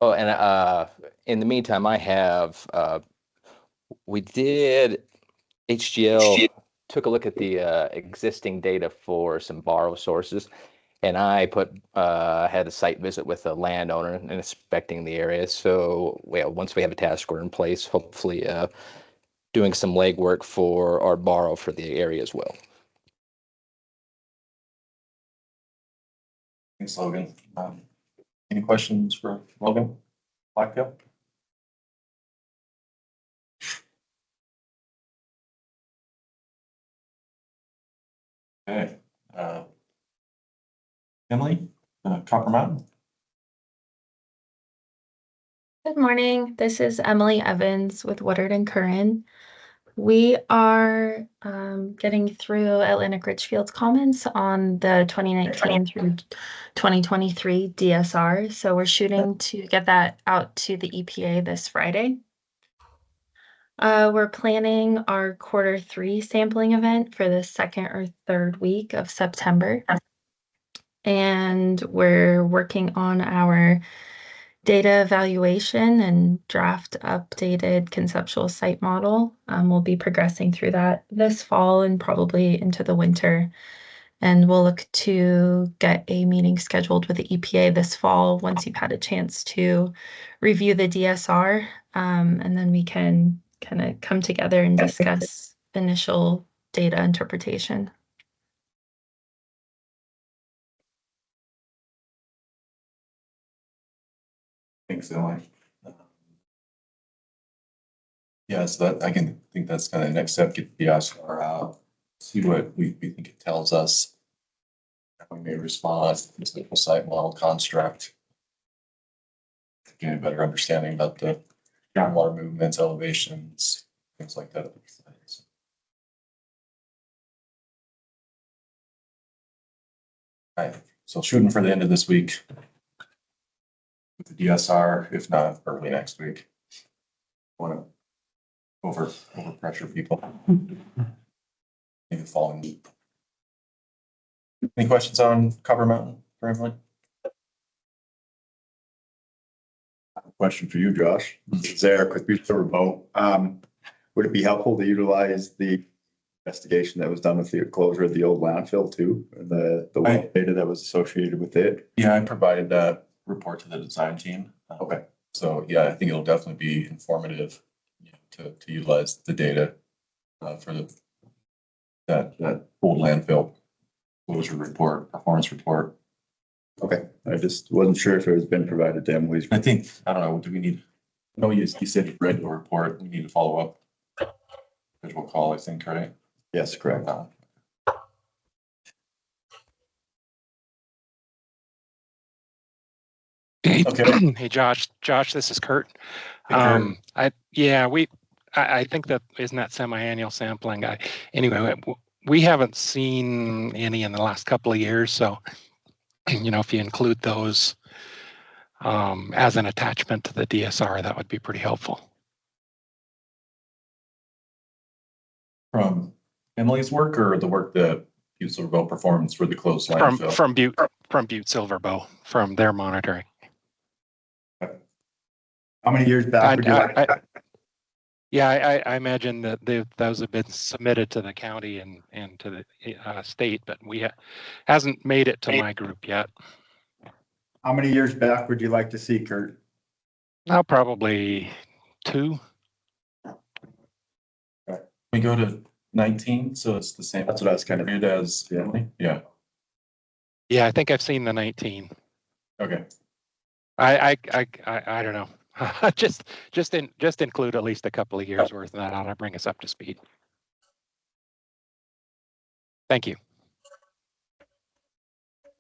Oh, and in the meantime, I have HGL took a look at the existing data for some borrow sources, and I had a site visit with a landowner and inspecting the area. So once we have a task order in place, hopefully doing some legwork for our borrow for the area as well. Thanks, Logan. Any questions for Logan? Blacktail? Okay. Emily, Copper Mountain. Good morning. This is Emily Evans with Woodard and Curran. We are getting through Atlantic Richfield's comments on the 2019 through 2023 DSR. So we're shooting to get that out to the EPA this Friday. We're planning our Q3 sampling event for the 2nd or 3rd week of September. And we're working on our data evaluation and draft updated conceptual site model. We'll be progressing through that this fall and probably into the winter. And we'll look to get a meeting scheduled with the EPA this fall once you've had a chance to review the DSR. And then we can kind of come together and discuss initial data interpretation. Thanks, Emily. Yeah, so that I can think that's kind of the next step, get the DSR out, see what we think it tells us. We may respond to the simple site model construct. Get a better understanding about the groundwater movements, elevations, things like that. All right, so shooting for the end of this week with the DSR, if not early next week. Want to over pressure people. Maybe following week. Any questions on Copper Mountain for Emily? Question for you, Josh. This is Eric with Butte Remote. Would it be helpful to utilize the investigation that was done with the closure of the old landfill too, and the well data that was associated with it? Yeah, I provided that report to the design team. Okay. So yeah, I think it'll definitely be informative, you know, to utilize the data for that old landfill closure report, performance report. Okay, I just wasn't sure if it has been provided to Emily's. I think, I don't know, do we need, no, you said you read the report, we need to follow up. Visual call, I think, right? Yes, correct. Okay. Hey, Josh, this is Kurt. Hey, Kurt. I think that isn't that semi-annual sampling. Anyway, we haven't seen any in the last couple of years. So, you know, if you include those as an attachment to the DSR, that would be pretty helpful. From Emily's work or the work that Butte Silverbow performs for the closed landfill? From Butte Silverbow, from their monitoring. How many years back? I imagine that those have been submitted to the county and to the state, but hasn't made it to my group yet. How many years back would you like to see, Kurt? Now, probably 2. We go to 19, so it's the same. That's what I was kind of period as Emily. Yeah. Yeah, I think I've seen the 19. Okay. I don't know. just include at least a couple of years worth of that on it, bring us up to speed. Thank you.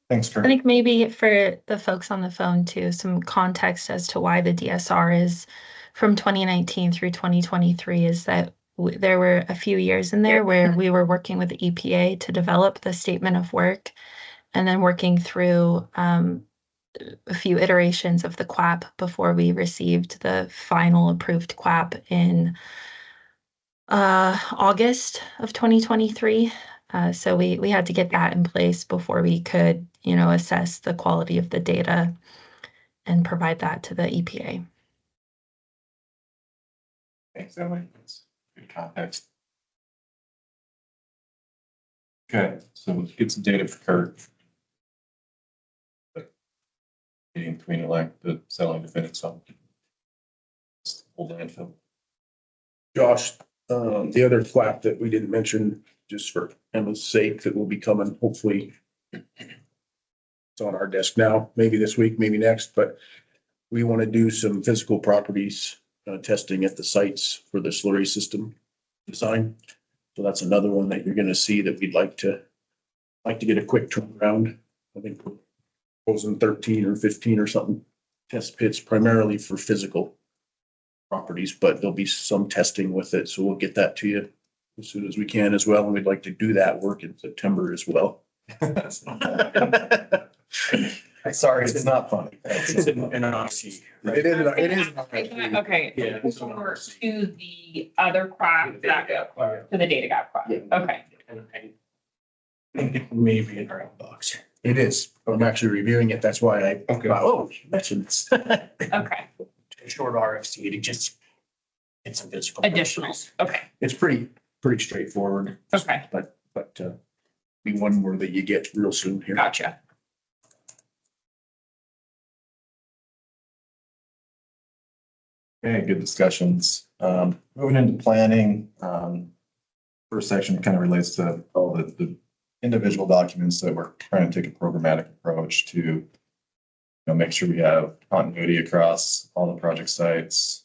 Thanks, Kurt. I think maybe for the folks on the phone too, some context as to why the DSR is from 2019 through 2023 is that there were a few years in there where we were working with the EPA to develop the statement of work and then working through a few iterations of the QAP before we received the final approved QAP in August of 2023. So we had to get that in place before we could, you know, assess the quality of the data and provide that to the EPA. Thanks, Emily. That's good context. Okay, so let's get some data for Kurt. In between it, like the settling defendants on old landfill. Josh, the other flap that we didn't mention, just for Emma's sake, that will be coming, hopefully. It's on our desk now, maybe this week, maybe next, but we want to do some physical properties testing at the sites for the slurry system design. So that's another one that you're going to see that we'd like to get a quick turnaround. I think we're proposing 13 or 15 or something test pits primarily for physical properties, but there'll be some testing with it. So we'll get that to you as soon as we can as well. And we'd like to do that work in September as well. I Sorry, It's not funny. It's an RC. It is, it is. Okay, Yeah. or to the other crop, to the data gap crop, okay. And I think it may be in our inbox. It is. I'm actually reviewing it. That's why I, oh, you mentioned this. Okay, Short RFC, it just, it's a physical. additional, okay, It's pretty straightforward. okay, But, be one more that you get real soon here. gotcha. Okay, good discussions. Moving into planning, first section kind of relates to all the individual documents that we're trying to take a programmatic approach to, make sure we have continuity across all the project sites.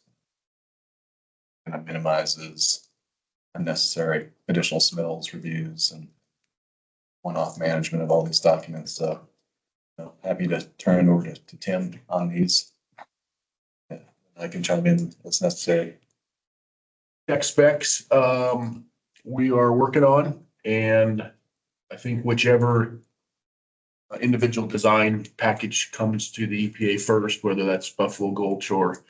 Kind of minimizes unnecessary additional submittals, reviews, and one-off management of all these documents. So happy to turn it over to Tim on these. I can chime in as necessary. Tech specs, we are working on, and I think whichever individual design package comes to the EPA first, whether that's Buffalo Gulch or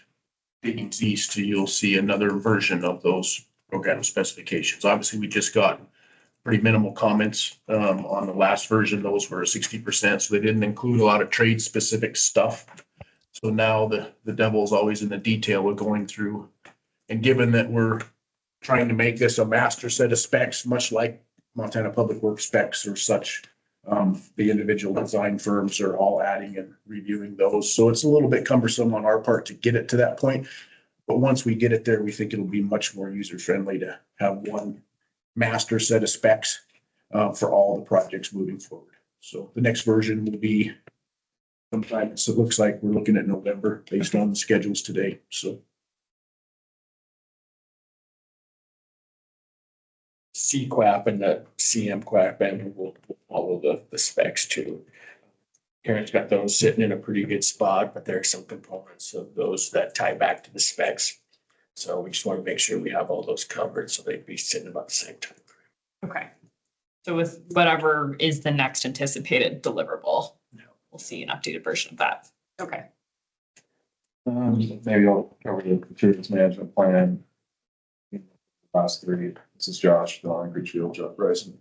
Diggings East, you'll see another version of those program specifications. Obviously, we just got pretty minimal comments on the last version. Those were 60%, so they didn't include a lot of trade specific stuff. So now the devil is always in the detail of going through. And given that we're trying to make this a master set of specs, much like Montana Public Works specs or such, the individual design firms are all adding and reviewing those. So it's a little bit cumbersome on our part to get it to that point. But once we get it there, we think it'll be much more user friendly to have one master set of specs for all the projects moving forward. So the next version will be sometime, so it looks like we're looking at November based on the schedules today, so. CQAP and the CMQAP and will follow the specs too. Karen's got those sitting in a pretty good spot, but there are some components of those that tie back to the specs. So we just want to make sure we have all those covered so they'd be sitting about the same time. Okay. So with whatever is the next anticipated deliverable, we'll see an updated version of that. Okay. Maybe I'll cover the materials management plan. Last three. This is Josh, Don, Richfield, Jeff Bryson.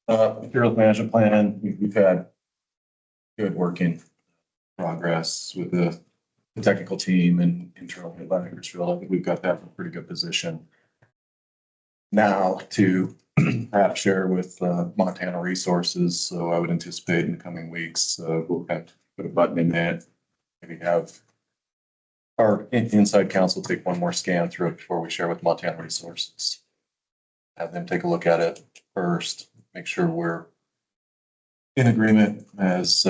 Materials management plan. We've had good working progress with the technical team and internal Atlantic Richfield. I think we've got that in a pretty good position now to perhaps share with Montana Resources. So I would anticipate in the coming weeks we'll kind of put a button in that. Maybe have our inside counsel take one more scan through it before we share with Montana Resources. Have them take a look at it first, make sure we're in agreement as,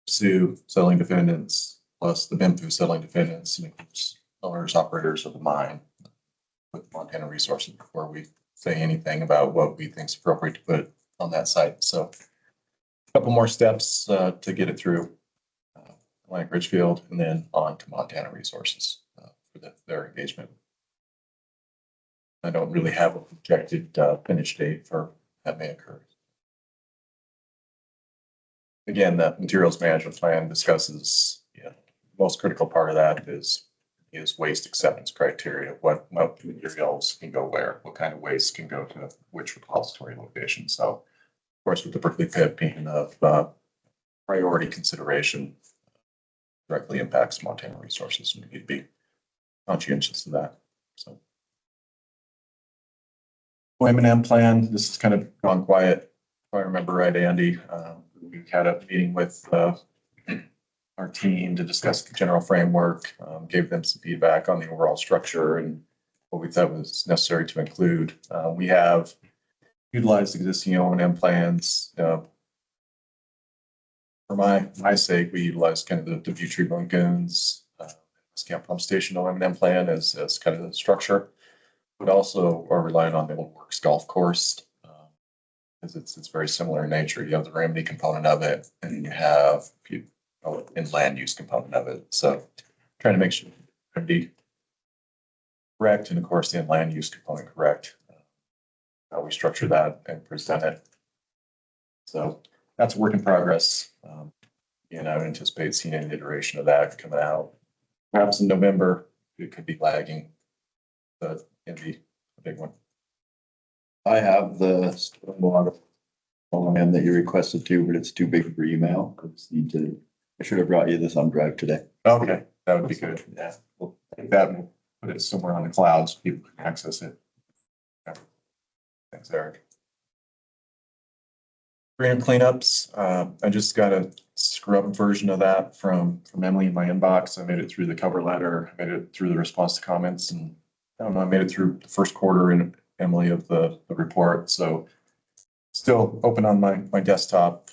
BPSOU settling defendants, plus the BPSOU settling defendants, and includes owners, operators of the mine with Montana Resources before we say anything about what we think is appropriate to put on that site. So a couple more steps to get it through Atlantic Richfield and then on to Montana Resources for their engagement. I don't really have a projected finish date for that may occur. Again, the materials management plan discusses, the most critical part of that is waste acceptance criteria. What materials can go where? What kind of waste can go to which repository location? So, of course, with the Berkeley PIP being of priority consideration, directly impacts Montana Resources, and we need to be conscientious of that. So, O&M plan. This has kind of gone quiet. If I remember right, Andy, we had a meeting with our team to discuss the general framework, gave them some feedback on the overall structure and what we thought was necessary to include. We have utilized existing O&M plans. For my sake, we utilized kind of the Butte Treatment Lagoons, Camp Pump Station O&M plan as kind of the structure, but also are relying on the Old Works Golf Course. Because it's very similar in nature. You have the remedy component of it, and you have in land use component of it. So trying to make sure remedy correct, and of course the land use component correct. How we structure that and present it. So that's a work in progress. And I would anticipate seeing an iteration of that coming out. Perhaps in November, it could be lagging, but it'd be a big one. I have the stormwater plan that you requested to, but it's too big for email. I should have brought you the thumb drive today. Okay, that would be good. Yeah, we'll take that and put it somewhere on the cloud so people can access it. Yeah. Thanks, Eric. Green cleanups. I just got a scrub version of that from Emily in my inbox. I made it through the cover letter, I made it through the response to comments, and I don't know, I made it through the first quarter in Emily of the report. So still open on my desktop.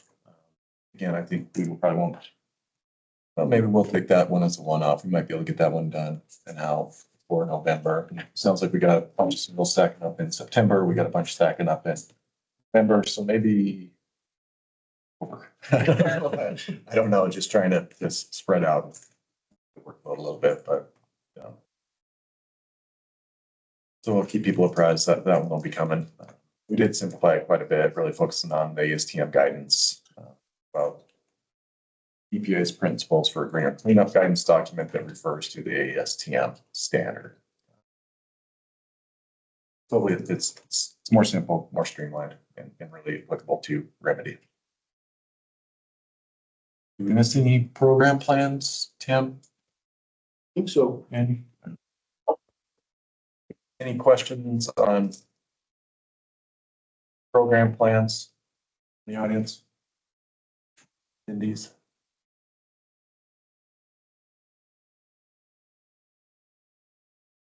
Again, I think we will probably won't. Well, maybe we'll take that one as a one-off. We might be able to get that one done and out for November. Sounds like we got a bunch of singles stacking up in September. We got a bunch stacking up in November. So maybe I don't know, just trying to just spread out the workload a little bit, but you know. So we'll keep people apprised that that one will be coming. We did simplify it quite a bit, really focusing on the ASTM guidance about EPA's principles for a greener cleanup guidance document that refers to the ASTM standard. So it's more simple, more streamlined, and really applicable to Remedy. Do we miss any program plans, Tim? I think so. Andy? Any questions on program plans in the audience? Indies?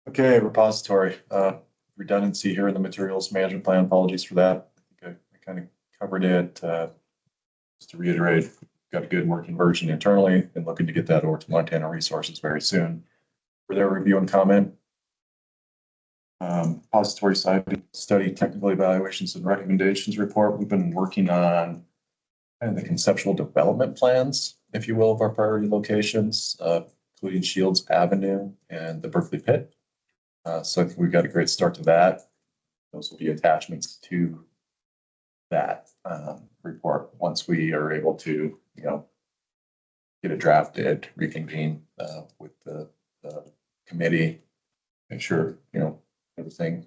Okay, repository. Redundancy here in the materials management plan. Apologies for that. I think I kind of covered it. Just to reiterate, got a good working version internally and looking to get that over to Montana Resources very soon for their review and comment. Repository study technical evaluations and recommendations report. We've been working on kind of the conceptual development plans, if you will, of our priority locations, including Shields Avenue and the Berkeley Pit. So I think we've got a great start to that. Those will be attachments to that report once we are able to, you know, get it drafted, reconvene with the committee, make sure, you know, everything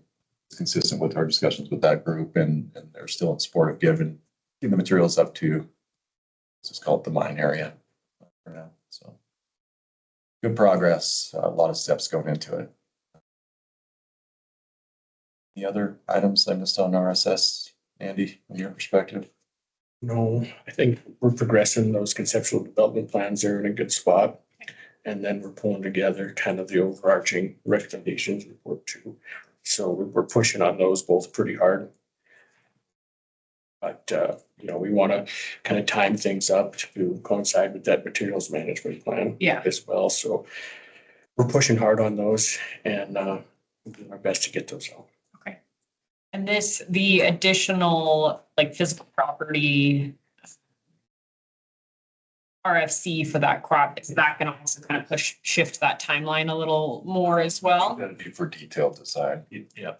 is consistent with our discussions with that group, and they're still in support of getting the materials up to, let's just call it the mine area for now. So good progress, a lot of steps going into it. Any other items I missed on RSS, Andy, from your perspective? No, I think we're progressing. Those conceptual development plans are in a good spot. And then we're pulling together kind of the overarching recommendations report too. So we're pushing on those both pretty hard. But, you know, we want to kind of time things up to coincide with that materials management plan as well. So we're pushing hard on those and we're doing our best to get those out. Okay. And the additional like physical property RFC for that crop, is that going to also kind of shift that timeline a little more as well? That'd be for detailed design. Yeah,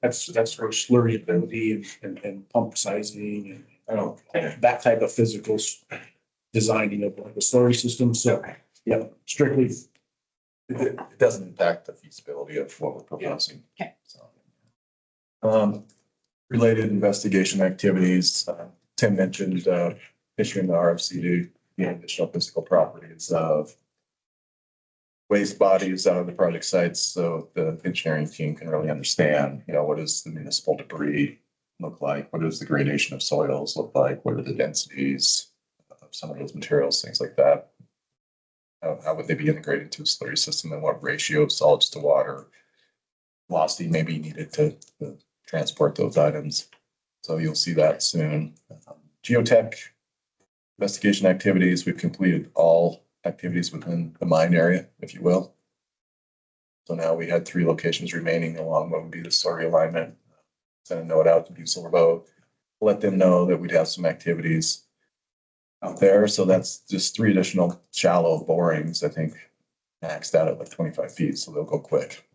that's for slurry ability and pump sizing and I don't know, that type of physical designing of the slurry system. So, yeah, strictly. It doesn't impact the feasibility of what we're proposing. Okay. So, related investigation activities, Tim mentioned issuing the RFC to the additional physical properties of waste bodies out of the project sites, so the engineering team can really understand, you know, what does the municipal debris look like? What does the gradation of soils look like? What are the densities of some of those materials, things like that? How would they be integrated to a slurry system, and what ratio of solids to water velocity may be needed to transport those items? So you'll see that soon. Geotech investigation activities, we've completed all activities within the mine area, if you will. So now we had 3 locations remaining along what would be the slurry alignment. Send a note out to BPSOU, let them know that we'd have some activities out there. So that's just 3 additional shallow borings, I think maxed out at like 25 feet. So they'll go quick,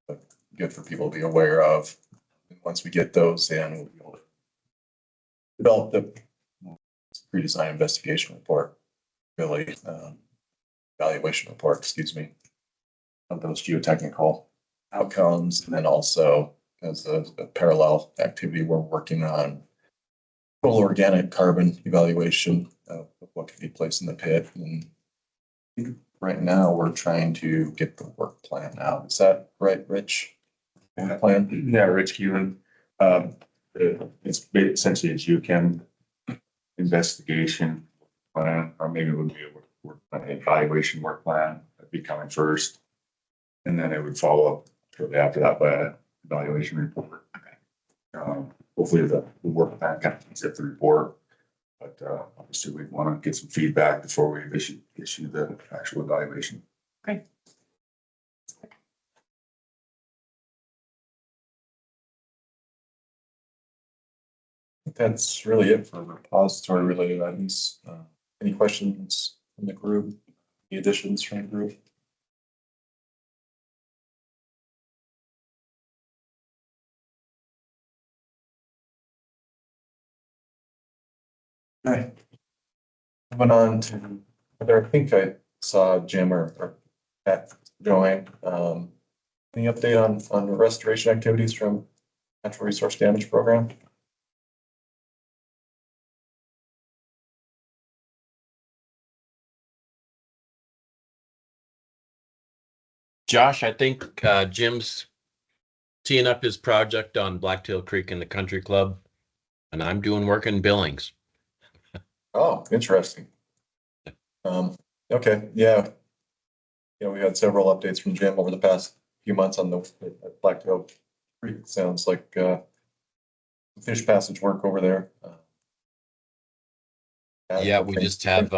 but good for people to be aware of. And once we get those in, we'll be able to develop the pre-design investigation report, really, evaluation report, excuse me, of those geotechnical outcomes. And then also as a parallel activity, we're working on full organic carbon evaluation of what could be placed in the pit. And right now we're trying to get the work plan out. Is that right, Rich? Work plan? Yeah, Rich Keelan. It's essentially a geochem investigation plan, or maybe it would be a work plan, evaluation work plan that'd be coming first. And then it would follow up shortly after that by an evaluation report. Hopefully the work plan kind of gets the report, but obviously we want to get some feedback before we issue the actual evaluation. Okay. That's really it for repository related items. Any questions from the group? Any additions from the group? Okay. Moving on to, I think I saw Jim or Pat join. Any update on the restoration activities from natural resource damage program? Josh, I think Jim's teeing up his project on Blacktail Creek in the country club, and I'm doing work in Billings. Oh, interesting. Okay, yeah. You know, we had several updates from Jim over the past few months on the Blacktail Creek. Sounds like fish passage work over there. Yeah, we just have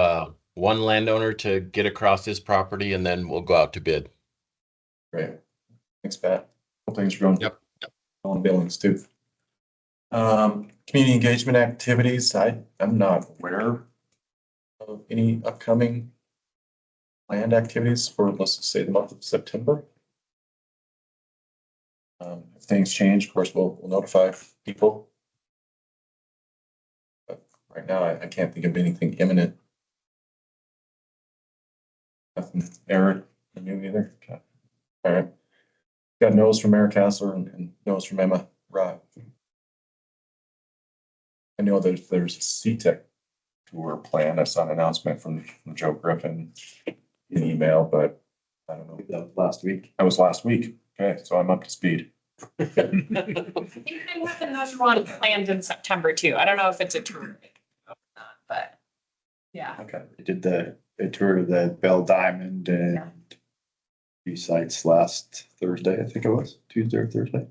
one landowner to get across his property, and then we'll go out to bid. Great. Thanks, Pat. Hope things are going on Billings too. Community engagement activities. I'm not aware of any upcoming planned activities for, let's just say, the month of September. If things change, of course, we'll notify people. But right now, I can't think of anything imminent. Nothing, Eric, you either. Okay. All right. Got no's from Eric Hassler and no's from Emma Rod. I know that there's a CTEC tour plan. I saw an announcement from Joe Griffin in email, but I don't know. That was last week. That was last week. Okay, so I'm up to speed. I think they have another one planned in September too. I don't know if it's a tour, but yeah. Okay, they toured the Bell Diamond and few sites last Thursday, I think it was Tuesday or Thursday.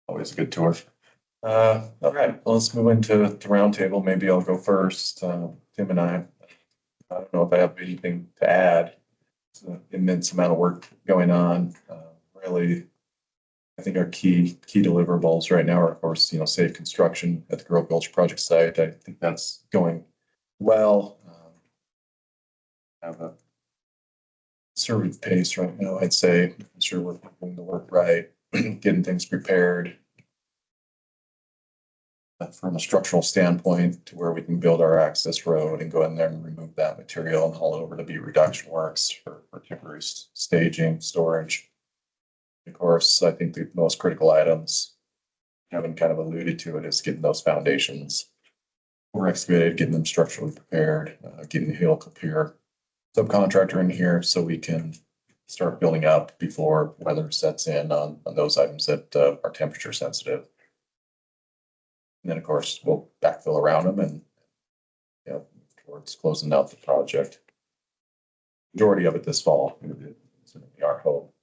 Always a good tour. All right, well, let's move into the roundtable. Maybe I'll go first. Tim and I don't know if I have anything to add. It's an immense amount of work going on. Really, I think our key deliverables right now are, of course, safe construction at the Grove Gulch project site. I think that's going well. Have a conservative pace right now, I'd say. I'm sure we're doing the work right, getting things prepared from a structural standpoint to where we can build our access road and go in there and remove that material and haul it over to Butte Reduction Works for temporary staging, storage. Of course, I think the most critical items, Kevin kind of alluded to it, is getting those foundations over excavated, getting them structurally prepared, getting the helical pier subcontractor in here so we can start building out before weather sets in on those items that are temperature sensitive. And then, of course, we'll backfill around them and towards closing out the project. Majority of it this fall is going to be our hope.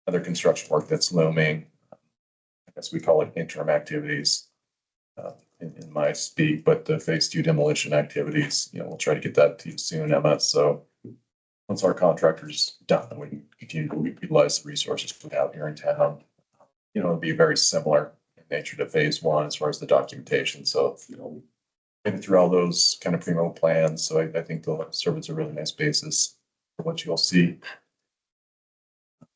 Other construction work that's looming, I guess we call it interim activities in my speak, but the phase 2 demolition activities, we'll try to get that to you soon, Emma. So once our contractor's done, we can continue to utilize the resources we have here in town. It'll be very similar in nature to phase 1 as far as the documentation. So, getting through all those kind of primo plans. So I think they'll serve as a really nice basis for what you'll see. Of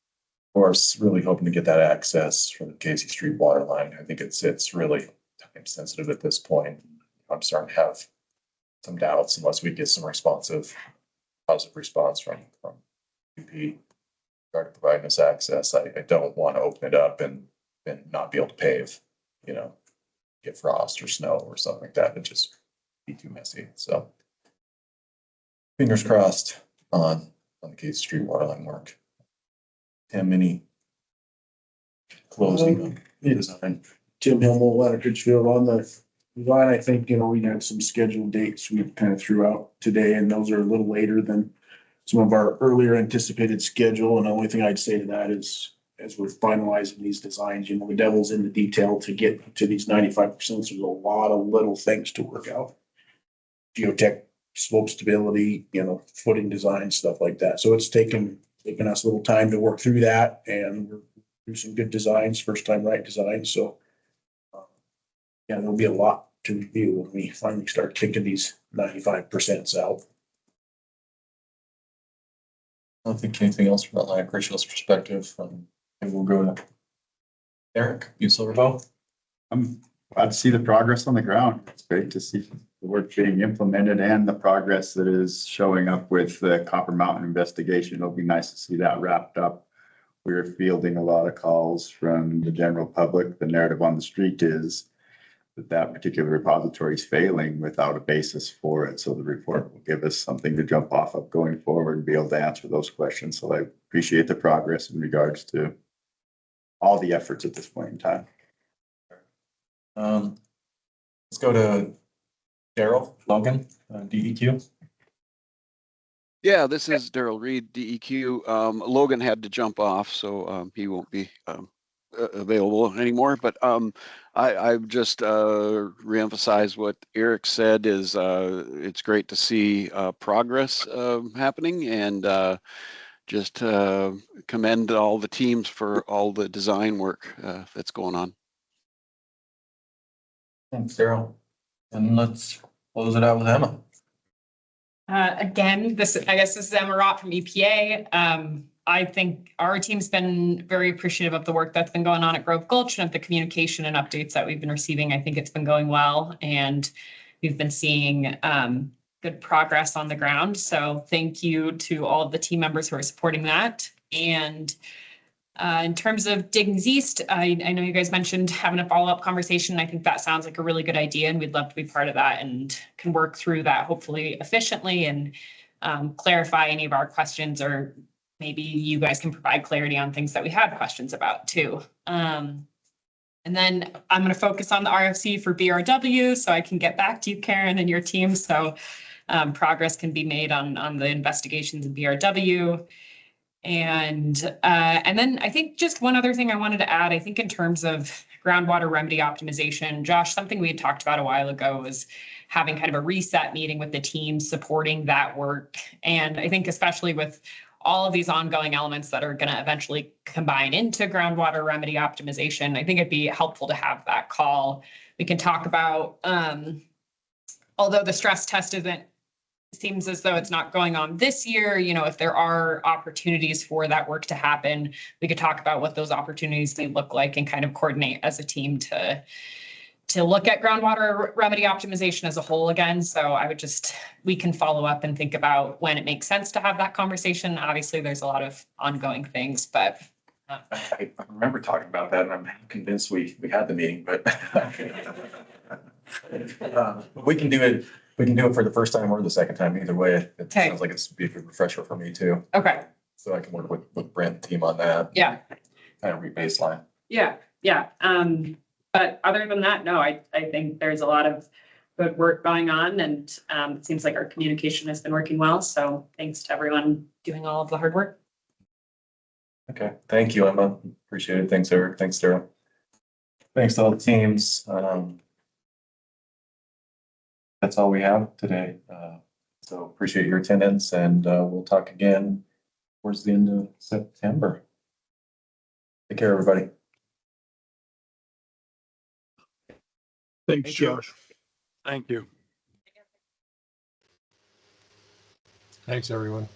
course, really hoping to get that access from the Casey Street water line. I think it sits really time sensitive at this point. I'm starting to have some doubts unless we get some positive response from BP regarding providing us access. I don't want to open it up and not be able to pave, get frost or snow or something like that. It'd just be too messy. So fingers crossed on the Case Street waterline work. Tim, any closing design? Tim Himmel, Atlantic Richfield on the design. I think, we had some scheduled dates we kind of threw out today, and those are a little later than some of our earlier anticipated schedule. And the only thing I'd say to that is, as we're finalizing these designs, the devil's in the detail to get to these 95%. There's a lot of little things to work out. Geotech, slope stability, footing design, stuff like that. So it's taken us a little time to work through that, and we're doing some good designs, first time right designs. So there'll be a lot to review when we finally start kicking these 95% out. I don't think anything else from Atlantic Richfield's perspective. Maybe we'll go to Eric, you Silverbow. I'm glad to see the progress on the ground. It's great to see the work being implemented and the progress that is showing up with the Copper Mountain investigation. It'll be nice to see that wrapped up. We're fielding a lot of calls from the general public. The narrative on the street is that particular repository is failing without a basis for it. So the report will give us something to jump off of going forward and be able to answer those questions. So I appreciate the progress in regards to all the efforts at this point in time. Let's go to Daryl Logan, DEQ. Yeah, this is Daryl Reed, DEQ. Logan had to jump off, so he won't be available anymore. But I just reemphasize what Eric said is it's great to see progress happening, and just commend all the teams for all the design work that's going on. Thanks, Daryl. And let's close it out with Emma. Again, I guess this is Emma Rott from EPA. I think our team's been very appreciative of the work that's been going on at Grove Gulch and of the communication and updates that we've been receiving. I think it's been going well, and we've been seeing good progress on the ground. So thank you to all of the team members who are supporting that. And in terms of Diggins East, I know you guys mentioned having a follow-up conversation. I think that sounds like a really good idea, and we'd love to be part of that and can work through that hopefully efficiently and clarify any of our questions, or maybe you guys can provide clarity on things that we had questions about too. And then I'm going to focus on the RFC for BRW so I can get back to you, Karen, and your team, so progress can be made on the investigations in BRW. And then I think just one other thing I wanted to add, I think in terms of groundwater remedy optimization, Josh, something we had talked about a while ago was having kind of a reset meeting with the team supporting that work. And I think especially with all of these ongoing elements that are going to eventually combine into groundwater remedy optimization, I think it'd be helpful to have that call. We can talk about, although the stress test seems as though it's not going on this year, if there are opportunities for that work to happen, we could talk about what those opportunities may look like and kind of coordinate as a team to look at groundwater remedy optimization as a whole again. So we can follow up and think about when it makes sense to have that conversation. Obviously, there's a lot of ongoing things, but. I remember talking about that, and I'm convinced we had the meeting, but we can do it. We can do it for the first time or the second time. Either way, it sounds like it's be a good refresher for me too. Okay. So I can work with Brent team on that. Yeah. Kind of re-baseline. Yeah. But other than that, no, I think there's a lot of good work going on, and it seems like our communication has been working well. So thanks to everyone doing all of the hard work. Okay. Thank you, Emma. Appreciate it. Thanks, Eric. Thanks, Daryl. Thanks to all the teams. That's all we have today. So appreciate your attendance, and we'll talk again towards the end of September. Take care, everybody. Thanks, Josh. Thank you. Thanks, everyone.